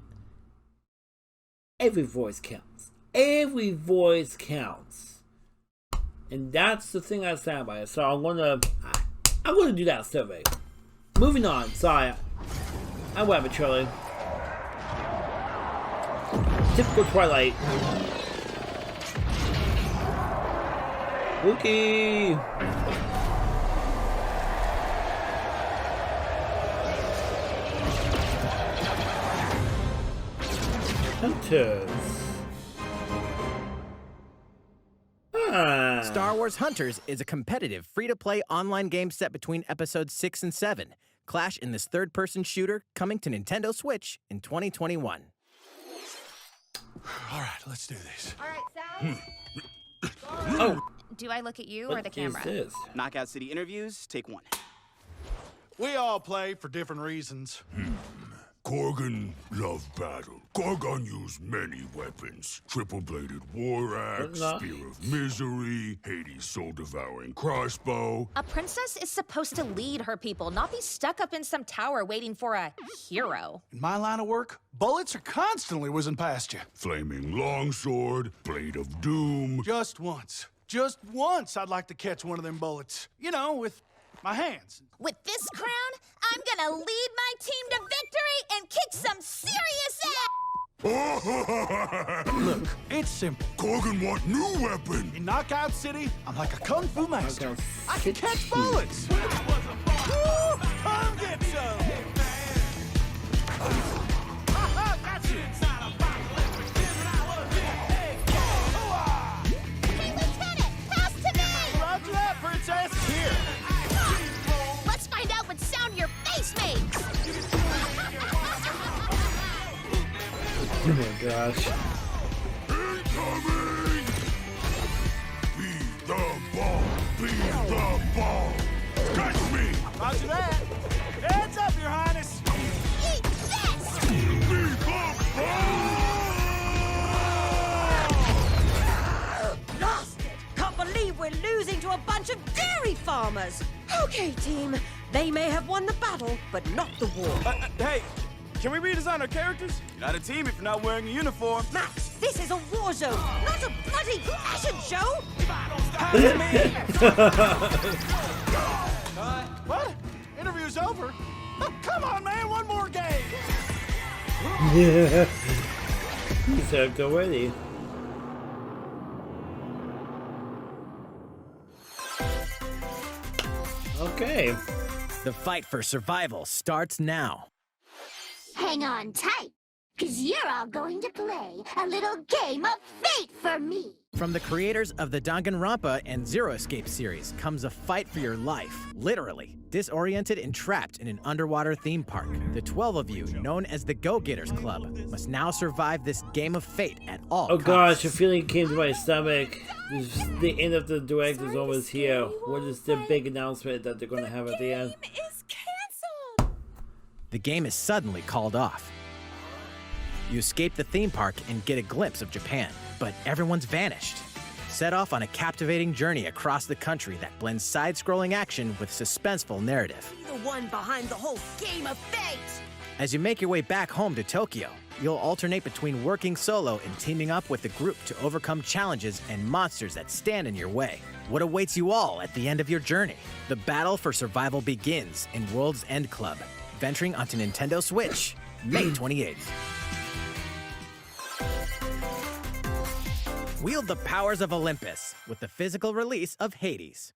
Every voice counts. Every voice counts. And that's the thing I stand by. So I'm gonna do that survey. Moving on. Sorry. I will have a trailer. Typical Twilight. Wookie. Hunters. Star Wars Hunters is a competitive, free-to-play online game set between episodes 6 and 7. Clash in this third-person shooter coming to Nintendo Switch in 2021. let's do this. All right, Sal. Oh. Do I look at you or the camera? This? Knockout City interviews, take one. We all play for different reasons. Korgan loved battle. Korgan used many weapons. Triple-bladed war axe, spear of misery, Hades' soul-devouring crossbow. A princess is supposed to lead her people, not be stuck up in some tower waiting for a hero. In my line of work, bullets are constantly whizzing past you. Flaming longsword, blade of doom. Just once I'd like to catch one of them bullets. You know, with my hands. With this crown, I'm gonna lead my team to victory and kick some serious ass! Look, it's simple. Korgan want new weapon. In Knockout City, I'm like a kung fu master. I can catch bullets. Woo! Come get some! Got you! Hey, Lieutenant, pass to me! Roger that, Princess. Here. Let's find out what sound your face makes! Oh my gosh. Incoming! Be the ball! Be the ball! Catch me! Roger that. Heads up, Your Highness. Eat this! Be the ball! Lost it! Can't believe we're losing to a bunch of dairy farmers! Okay, team. They may have won the battle, but not the war. Hey, can we redesign our characters? You're not a team if you're not wearing a uniform. Max, this is a war zone, not a bloody fashion show! What? Interview's over? Come on, man, one more game! Yeah. He's hooked already. Okay. The fight for survival starts now. Hang on tight, because you're all going to play a little game of fate for me. From the creators of the Danganronpa and Zero Escape series comes a fight for your life, literally. Disoriented and trapped in an underwater theme park, the 12 of you, known as the Go-Getters Club, must now survive this game of fate at all costs. Gosh, a feeling came to my stomach. The end of the direct is almost here. What is the big announcement that they're going to have at the end? The game is suddenly called off. You escape the theme park and get a glimpse of Japan, but everyone's vanished. Set off on a captivating journey across the country that blends side-scrolling action with suspenseful narrative. The one behind the whole game of fate! As you make your way back home to Tokyo, you'll alternate between working solo and teaming up with the group to overcome challenges and monsters that stand in your way. What awaits you all at the end of your journey? The battle for survival begins in World's End Club, venturing onto Nintendo Switch, May 28th. Wield the powers of Olympus with the physical release of Hades.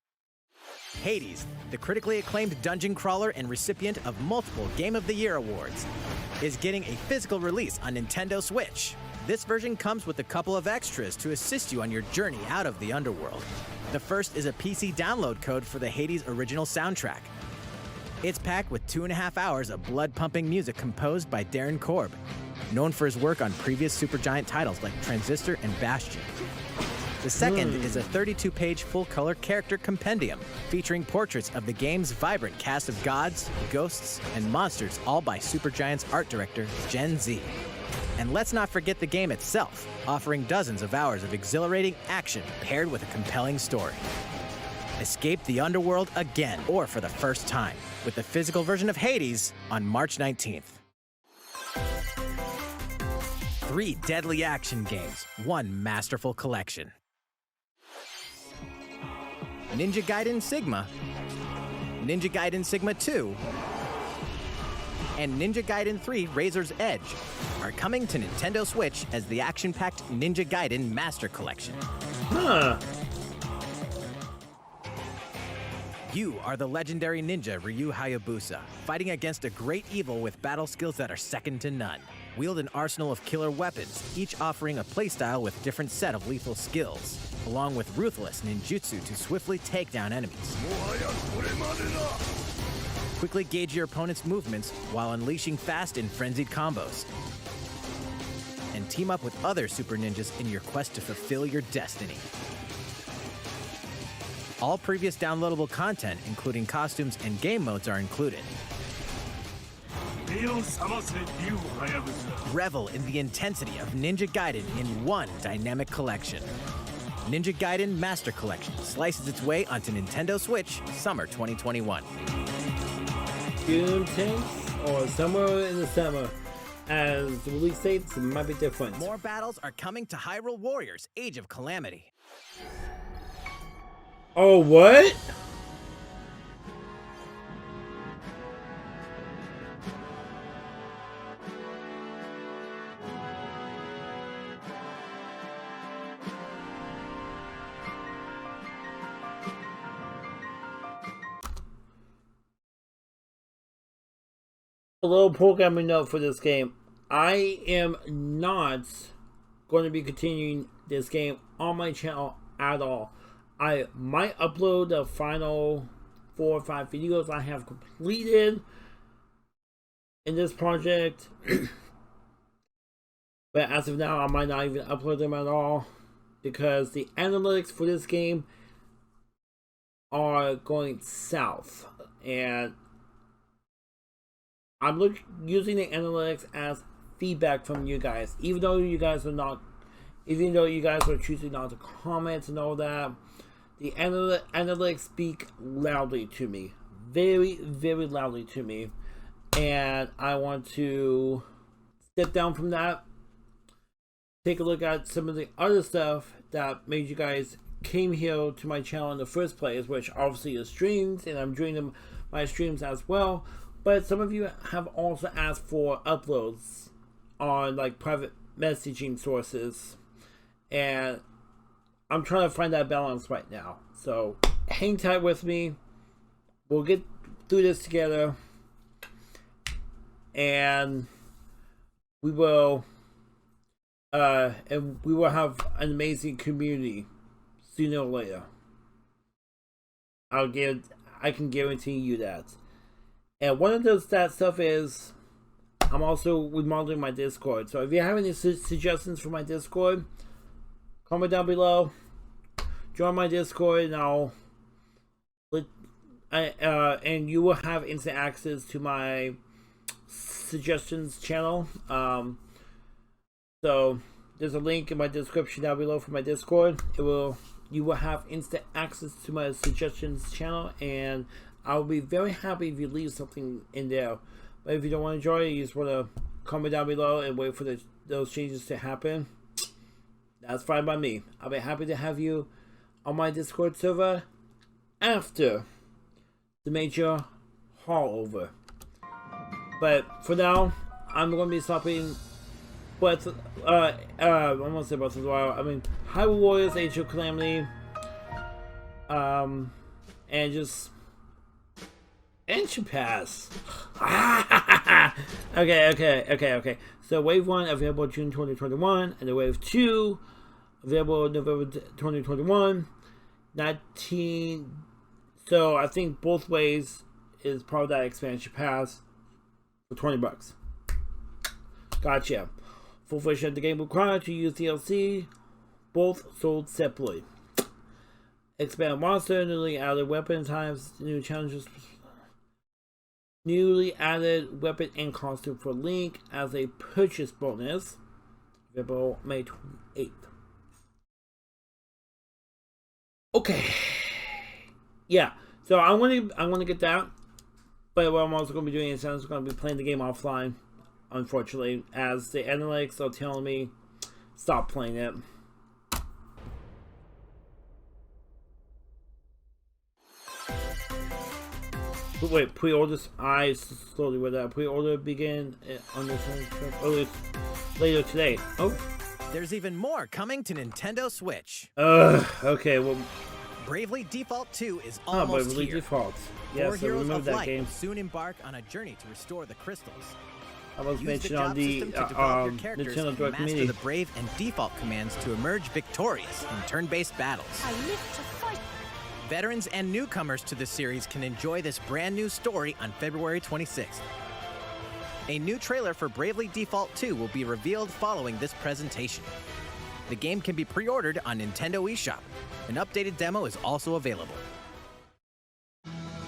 Hades, the critically acclaimed dungeon crawler and recipient of multiple Game of the Year awards, is getting a physical release on Nintendo Switch. This version comes with a couple of extras to assist you on your journey out of the underworld. The first is a PC download code for the Hades original soundtrack. It's packed with 2.5 hours of blood-pumping music composed by Darren Korb, known for his work on previous Supergiant titles like Transistor and Bastion. The second is a 32-page full-color character compendium featuring portraits of the game's vibrant cast of gods, ghosts, and monsters, all by Supergiant's art director, Gen Z. And let's not forget the game itself, offering dozens of hours of exhilarating action paired with a compelling story. Escape the underworld again, or for the first time, with the physical version of Hades on March 19th. 3 deadly action games, 1 masterful collection. Ninja Gaiden Sigma, Ninja Gaiden Sigma 2, and Ninja Gaiden 3 Razor's Edge are coming to Nintendo Switch as the action-packed Ninja Gaiden Master Collection. You are the legendary ninja Ryu Hayabusa, fighting against a great evil with battle skills that are second to none. Wield an arsenal of killer weapons, each offering a playstyle with different set of lethal skills, along with ruthless ninjutsu to swiftly take down enemies. Quickly gauge your opponent's movements while unleashing fast and frenzied combos. And and team up with other super ninjas in your quest to fulfill your destiny. All previous downloadable content, including costumes and game modes, are included. Revel in the intensity of Ninja Gaiden in one dynamic collection. Ninja Gaiden Master Collection slices its way onto Nintendo Switch summer 2021. June 10th or somewhere in the summer, as the release dates might be different. More battles are coming to Hyrule Warriors Age of Calamity. Oh, what? A little programming note for this game. I am not going to be continuing this game on my channel at all. I might upload the final 4 or 5 videos I have completed in this project. But as of now, I might not even upload them at all, because the analytics for this game are going south, and I'm using the analytics as feedback from you guys. Even though you guys are choosing not to comment and all that, the analytics speak loudly to me, very, very loudly to me, and I want to step down from that, take a look at some of the other stuff that made you guys came here to my channel in the first place, which obviously is streams, and I'm doing my streams as well. But some of you have also asked for uploads on like private messaging sources, and I'm trying to find that balance right now. So hang tight with me. We'll get through this together, and we will have an amazing community sooner or later. I can guarantee you that. And one of that stuff is, I'm also remodeling my Discord. So if you have any suggestions for my Discord, comment down below. Join my Discord, and you will have instant access to my suggestions channel. So there's a link in my description down below for my Discord. You will have instant access to my suggestions channel, and I'll be very happy if you leave something in there. But if you don't want to join, you just want to comment down below and wait for those changes to happen, that's fine by me. I'll be happy to have you on my Discord server after the major haul over. But for now, I'm going to be stopping. But I'm going to say Breath of the Wild. I mean, Hyrule Warriors Age of Calamity. And just Entry Pass. Okay. So Wave 1 available June 2021, and the Wave 2 available November 2021. 19. So I think both ways is part of that expansion pass for $20. Gotcha. Full version of the game required to use DLC. Both sold separately. Expand monster, newly added weapon types, new challenges. Newly added weapon and costume for Link as a purchase bonus. Available May 28th. Okay. Yeah. So I'm gonna get that. But what I'm also gonna be doing is I'm gonna be playing the game offline, unfortunately, as the analytics are telling me stop playing it. But wait, pre-orders. I slowly read that. Pre-order begin on this later today. Oh, there's even more coming to Nintendo Switch. Okay. Well, Bravely Default 2 is almost Bravely here. Default. Yes, I remember that game. Will soon embark on a journey to restore the crystals. I was mentioned on the Nintendo Direct master Mini. The Brave and Default commands to emerge victorious in turn-based battles. I live to fight. Veterans and newcomers to the series can enjoy this brand new story on February 26th. A new trailer for Bravely Default 2 will be revealed following this presentation. The game can be pre-ordered on Nintendo eShop. An updated demo is also available.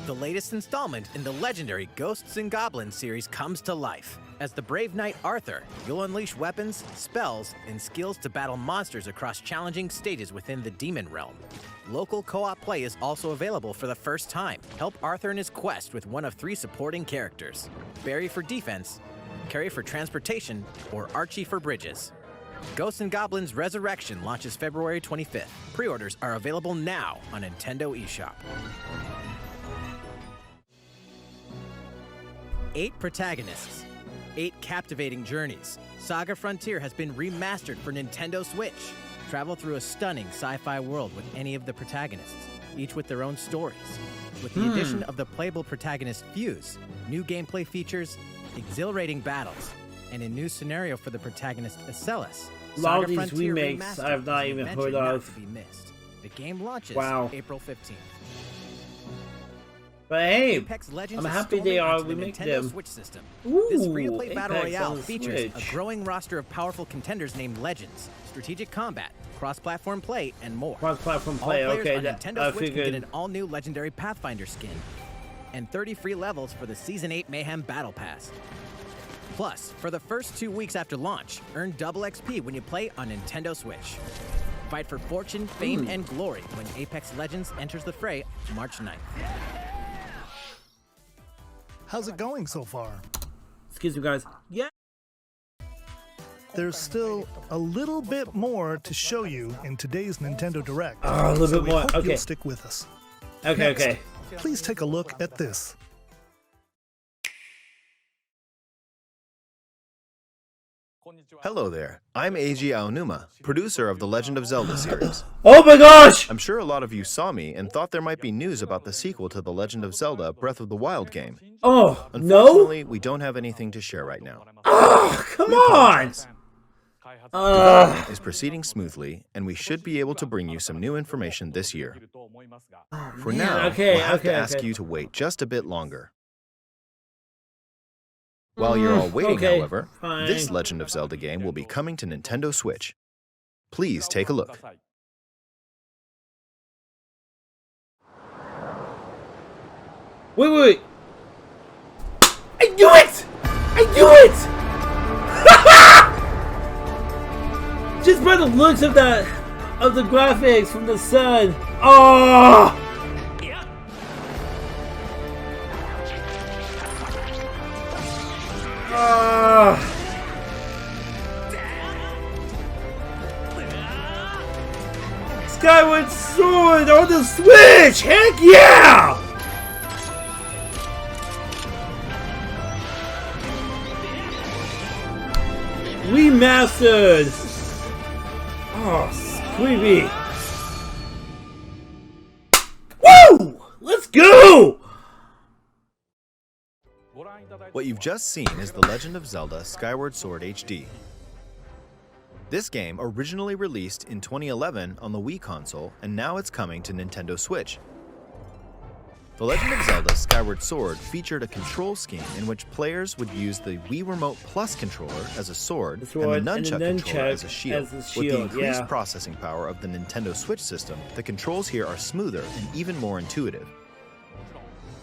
The latest installment in the legendary Ghosts and Goblins series comes to life. As the brave knight Arthur, you'll unleash weapons, spells, and skills to battle monsters across challenging stages within the demon realm. Local co-op play is also available for the first time. Help Arthur in his quest with one of 3 supporting characters: Barry for defense, Carrie for transportation, or Archie for bridges. Ghosts and Goblins Resurrection launches February 25th. Pre-orders are available now on Nintendo eShop. 8 protagonists, 8 captivating journeys. SaGa Frontier has been remastered for Nintendo Switch. Travel through a stunning sci-fi world with any of the protagonists, each with their own stories. With the addition of the playable protagonist Fuse, new gameplay features, exhilarating battles, and a new scenario for the protagonist Acellus. A lot of these Frontier remakes Remastered I have not is even invented heard not of. to be missed. The game launches April 15th. But hey, Apex Legends I'm is happy storming they are onto the remaking Nintendo them. Switch system. Ooh, This free-to-play battle Apex royale on the features Switch. a growing roster of powerful contenders named Legends, strategic combat, cross-platform play, and more. Cross-platform play, all players okay, on that- Nintendo I Switch figured. can get an all-new legendary Pathfinder skin, and 30 free levels for the Season 8 Mayhem Battle Pass. Plus, for the first 2 weeks after launch, earn double XP when you play on Nintendo Switch. Fight for fortune, fame, and glory when Apex Legends enters the fray March 9th. How's it going so far? Excuse me, guys. Yeah. There's still a little bit more to show you in today's Nintendo Direct. A little so bit more, we hope okay. you'll stick with us. Okay, Next, okay. Please take a look at this. Hello there, I'm Eiji Aonuma, producer of the Legend of Zelda series. Oh my gosh! I'm sure a lot of you saw me and thought there might be news about the sequel to the Legend of Zelda Breath of the Wild game. Oh, Unfortunately, we don't have anything to share right now. Oh, come on! Development is proceeding smoothly, and we should be able to bring you some new information this year. For now, okay, we'll have okay, to ask okay. you to wait just a bit longer. While you're all waiting, okay, however, fine. this Legend of Zelda game will be coming to Nintendo Switch. Please take a look. Wait. I knew it! I knew it! Just by the looks of the graphics from the sun. Oh! Skyward Sword on the Switch! Heck yeah! Remastered! Oh, creepy. Woo! Let's go! What you've just seen is The Legend of Zelda Skyward Sword HD. This game originally released in 2011 on the Wii console, and now it's coming to Nintendo Switch. The Legend of Zelda Skyward Sword featured a control scheme in which players would use the Wii Remote Plus controller as a sword, and the nunchuck controller as a shield. With the increased processing power of the Nintendo Switch system, the controls here are smoother and even more intuitive.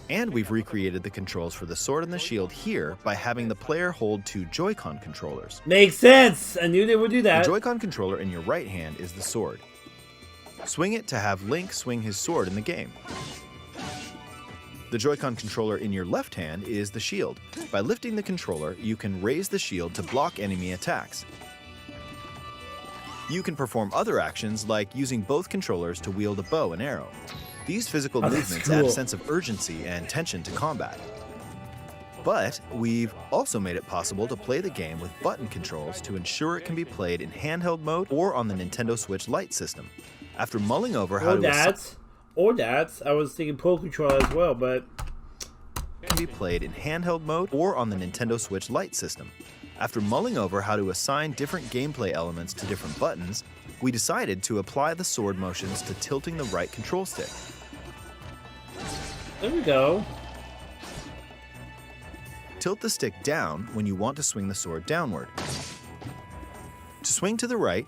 And we've recreated the controls for the sword and the shield here by having the player hold 2 Joy-Con controllers. Makes sense! I knew they would do that. The Joy-Con controller in your right hand is the sword. Swing it to have Link swing his sword in the game. The Joy-Con controller in your left hand is the shield. By lifting the controller, you can raise the shield to block enemy attacks. You can perform other actions like using both controllers to wield a bow and arrow. These physical movements add a sense of urgency and tension to combat. But we've also made it possible to play the game with button controls to ensure it can be played in handheld mode or on the Nintendo Switch Lite system. After mulling over how I was thinking Pro Controller as well, but can be played in handheld mode or on the Nintendo Switch Lite system. After mulling over how to assign different gameplay elements to different buttons, we decided to apply the sword motions to tilting the right control stick. There we go. Tilt the stick down when you want to swing the sword downward. To swing to the right,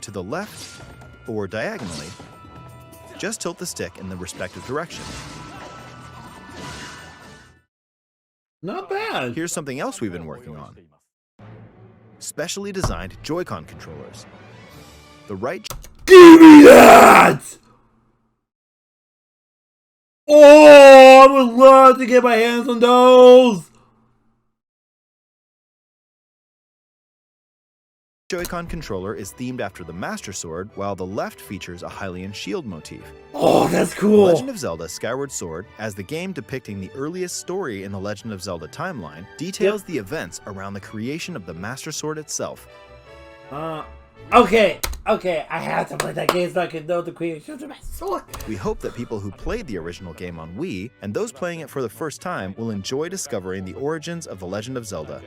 to the left, or diagonally, just tilt the stick in the respective direction. Not bad. Here's something else we've been working on. Specially designed Joy-Con controllers. The right... Give me that! Oh, I would love to get my hands on those! Joy-Con controller is themed after the Master Sword, while the left features a Hylian shield motif. Oh, that's cool! The Legend of Zelda Skyward Sword, as the game depicting the earliest story in the Legend of Zelda timeline, details the events around the creation of the Master Sword itself. Okay, I have to play that game so I can know the creation of the Master Sword. We hope that people who played the original game on Wii, and those playing it for the first time, will enjoy discovering the origins of the Legend of Zelda.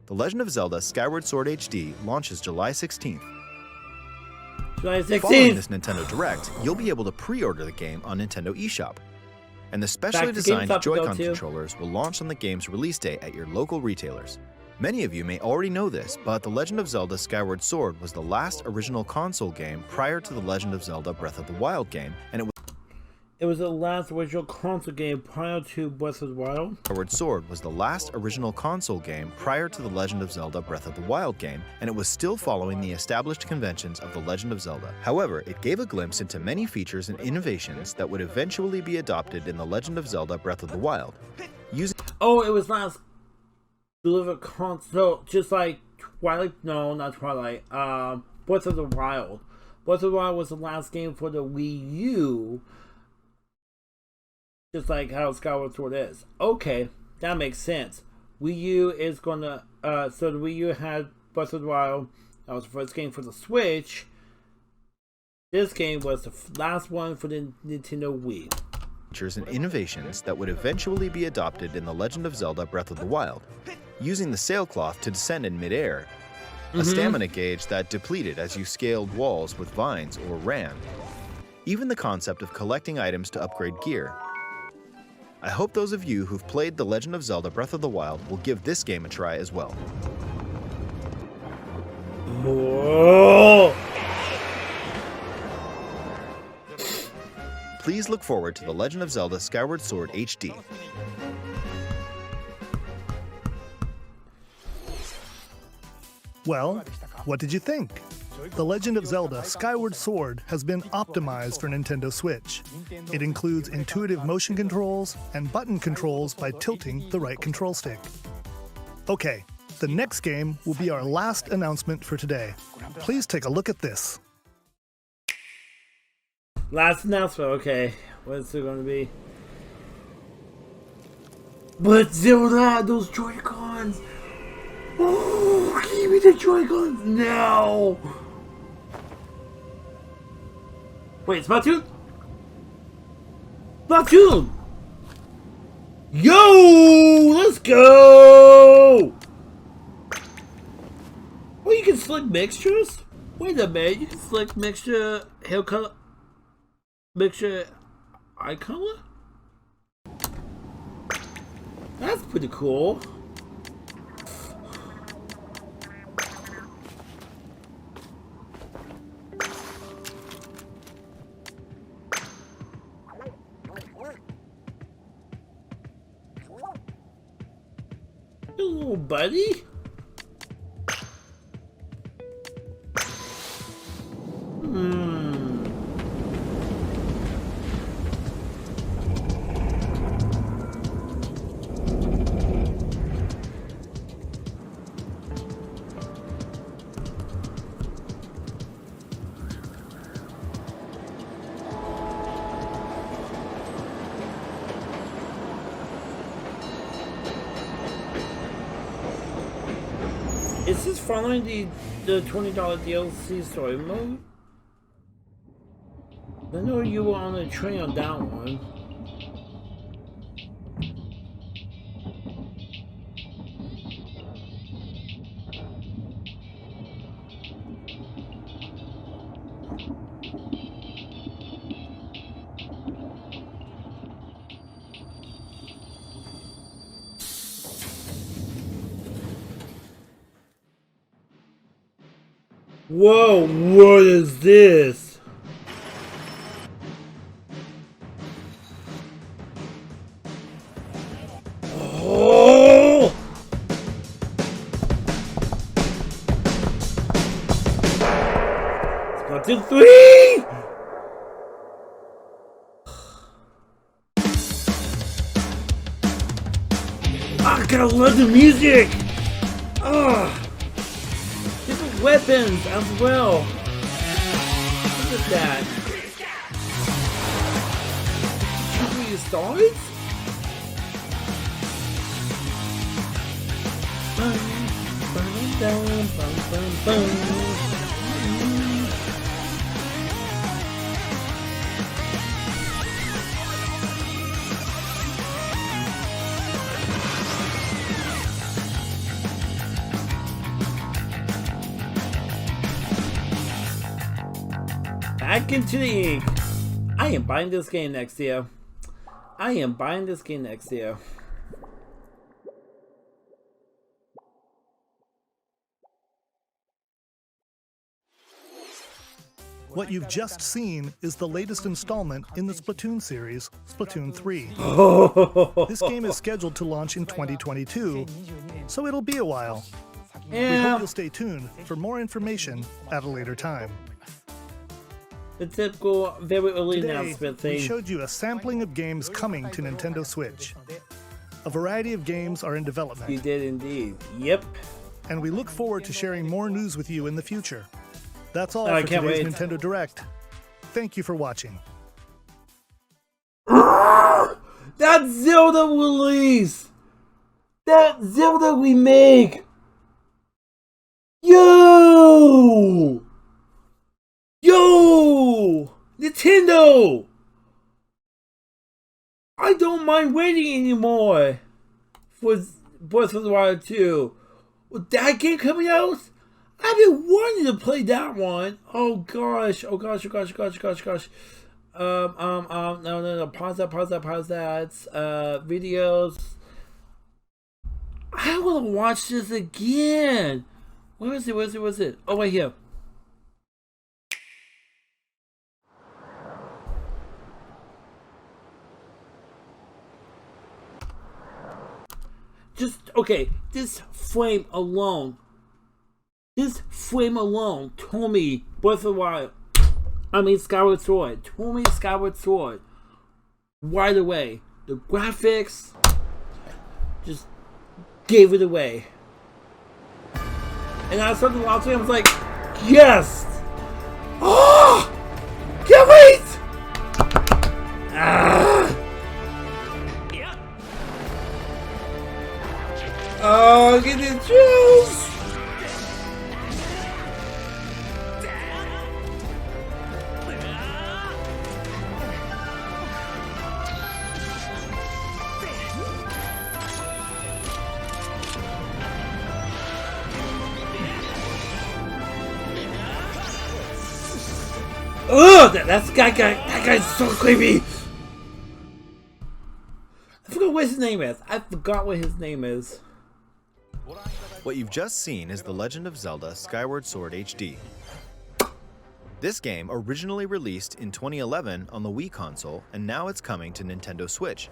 The Legend of Zelda Skyward Sword HD launches July 16th. July 16th! Following this Nintendo Direct, you'll be able to pre-order the game on Nintendo eShop. And the specially designed Joy-Con controllers will launch on the game's release date at your local retailers. Many of you may already know this, but The Legend of Zelda Skyward Sword was the last original console game prior to The Legend of Zelda Breath of the Wild game, and it was the last original console game prior to Breath of the Wild. Skyward Sword was the last original console game prior to The Legend of Zelda Breath of the Wild game, and it was still following the established conventions of The Legend of Zelda. However, it gave a glimpse into many features and innovations that would eventually be adopted in The Legend of Zelda Breath of the Wild. Oh, it was last delivered console, just like Twilight, no, not Twilight, Breath of the Wild. Breath of the Wild was the last game for the Wii U, just like how Skyward Sword is. Okay, that makes sense. Wii U is gonna, so the Wii U had Breath of the Wild. That was the first game for the Switch. This game was the last one for the Nintendo Wii. Features and innovations that would eventually be adopted in The Legend of Zelda Breath of the Wild. Using the sailcloth to descend in midair, a stamina gauge that depleted as you scaled walls with vines or ran. Even the concept of collecting items to upgrade gear. I hope those of you who've played The Legend of Zelda Breath of the Wild will give this game a try as well. Whoa. Please look forward to The Legend of Zelda Skyward Sword HD. Well, what did you think? The Legend of Zelda Skyward Sword has been optimized for Nintendo Switch. It includes intuitive motion controls and button controls by tilting the right control stick. Okay, the next game will be our last announcement for today. Please take a look at this. Last announcement, okay. What's it going to be? But Zelda had those Joy-Cons! Oh, give me the Joy-Cons now! Wait, Splatoon? Splatoon! Yo! Let's go! Oh, you can select mixtures? Wait a minute, you can select mixture, hair color, mixture, eye color? That's pretty cool. Little buddy. Is this following the $20 DLC story mode? I know you were on a train on that one. Whoa, what is this? Oh! Splatoon 3! I gotta love the music! Ah! Different weapons as well. Look at that. Shoot you stars? Back into the ink. I am buying this game next year. I am buying this game next year. What you've just seen is the latest installment in the Splatoon series, Splatoon 3. This game is scheduled to launch in 2022, so it'll be a while. We hope you'll stay tuned for more information at a later time. The typical very early Today, announcement thing. we showed you a sampling of games coming to Nintendo Switch. A variety of games are in development. You did indeed. Yep. And we look forward to sharing more news with you in the future. That's all I for can't today's wait. Nintendo Direct. Thank you for watching. That Zelda release! That Zelda remake! Yo! Yo! Nintendo! I don't mind waiting anymore for Breath of the Wild 2. With that game coming out, I've been wanting to play that one. Oh gosh, oh gosh, oh gosh, oh gosh, oh gosh, oh gosh. No, pause that. Videos. I want to watch this again. Where is it? Oh, right here. Okay, this frame alone told me Breath of the Wild. Skyward Sword. Told me Skyward Sword right away. The graphics just gave it away. And I started watching, I was like, yes! Oh! Can't wait! Oh, get the juice! Ugh, that guy's so creepy. I forgot what his name is. What you've just seen is The Legend of Zelda Skyward Sword HD. This game originally released in 2011 on the Wii console, and now it's coming to Nintendo Switch.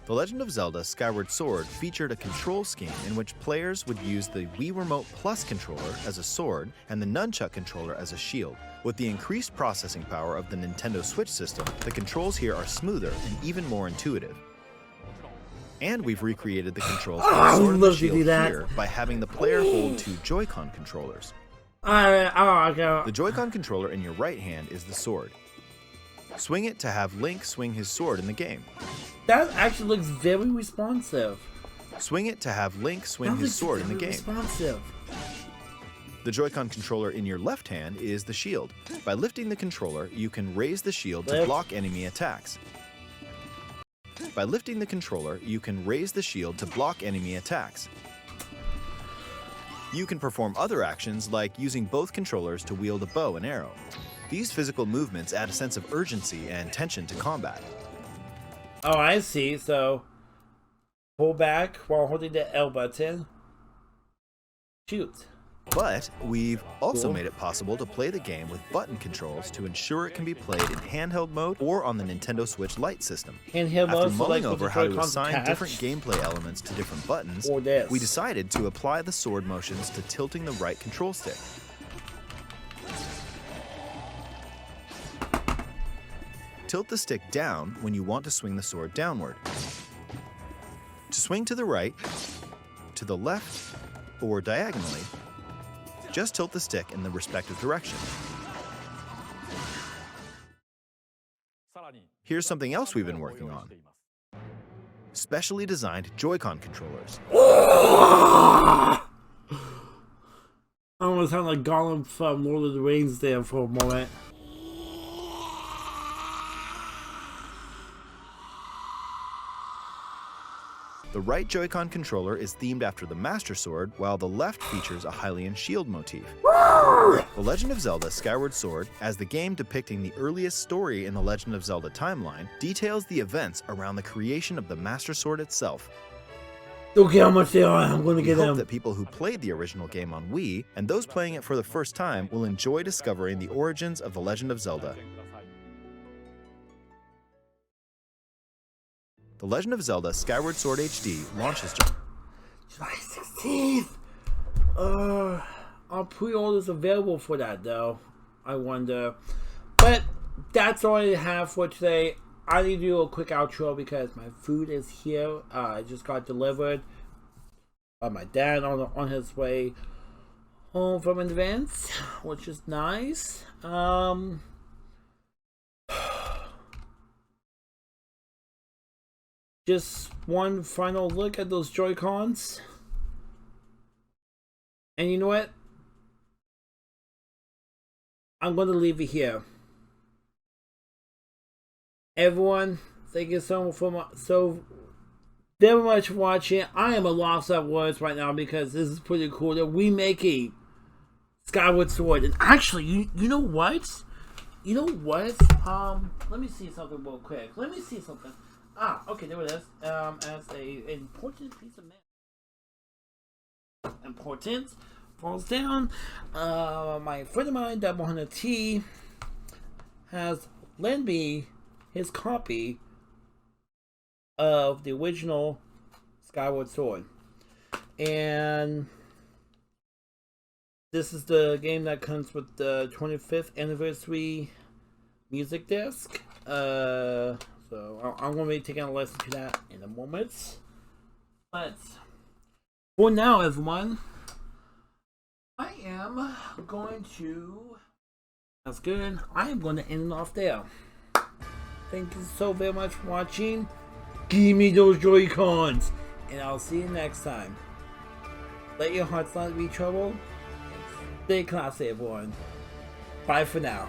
The Legend of Zelda Skyward Sword featured a control scheme in which players would use the Wii Remote Plus controller as a sword and the Nunchuck controller as a shield. With the increased processing power of the Nintendo Switch system, the controls here are smoother and even more intuitive. And we've recreated the controls for the sword and the shield here by having the player hold two Joy-Con controllers. The Joy-Con controller in your right hand is the sword. Swing it to have Link swing his sword in the game. That actually looks very responsive. Swing it to have Link swing his sword in the game. Responsive. The Joy-Con controller in your left hand is the shield. By lifting the controller, you can raise the shield to block enemy attacks. By lifting the controller, you can raise the shield to block enemy attacks. You can perform other actions like using both controllers to wield a bow and arrow. These physical movements add a sense of urgency and tension to combat. Oh, I see. So, pull back while holding the L button. Shoot. But we've also made it possible to play the game with button controls to ensure it can be played in handheld mode or on the Nintendo Switch Lite system. After mulling over how to assign different gameplay elements to different buttons, we decided to apply the sword motions to tilting the right control stick. Tilt the stick down when you want to swing the sword downward. To swing to the right, to the left, or diagonally, just tilt the stick in the respective direction. Here's something else we've been working on. Specially designed Joy-Con controllers. I almost sound like Gollum from Lord of the Rings there for a moment. The right Joy-Con controller is themed after the Master Sword, while the left features a Hylian shield motif. The Legend of Zelda Skyward Sword, as the game depicting the earliest story in the Legend of Zelda timeline, details the events around the creation of the Master Sword itself. Look how much they are, I'm gonna get them. We hope that people who played the original game on Wii, and those playing it for the first time, will enjoy discovering the origins of the Legend of Zelda. The Legend of Zelda Skyward Sword HD launches July 16th! Are pre-orders available for that though? I wonder. But that's all I have for today. I need to do a quick outro because my food is here. I just got delivered by my dad on his way home from an event, which is nice. Just one final look at those Joy-Cons. And you know what? I'm going to leave it here. Everyone, thank you so very much for watching. I am a loss of words right now because this is pretty cool that we make a Skyward Sword. And actually, you know what? You know what? Let me see something real quick. Let me see something. Ah, okay, there it is. As a important piece of mail. Important falls down. My friend of mine, Double Hunter T, has lent me his copy of the original Skyward Sword, and this is the game that comes with the 25th anniversary music disc. So I'm going to be taking a listen to that in a moment. But for now, everyone, I am going to... That's good. I am going to end it off there. Thank you so very much for watching. Give me those Joy-Cons. And I'll see you next time. Let your hearts not be troubled. Stay classy, everyone. Bye for now.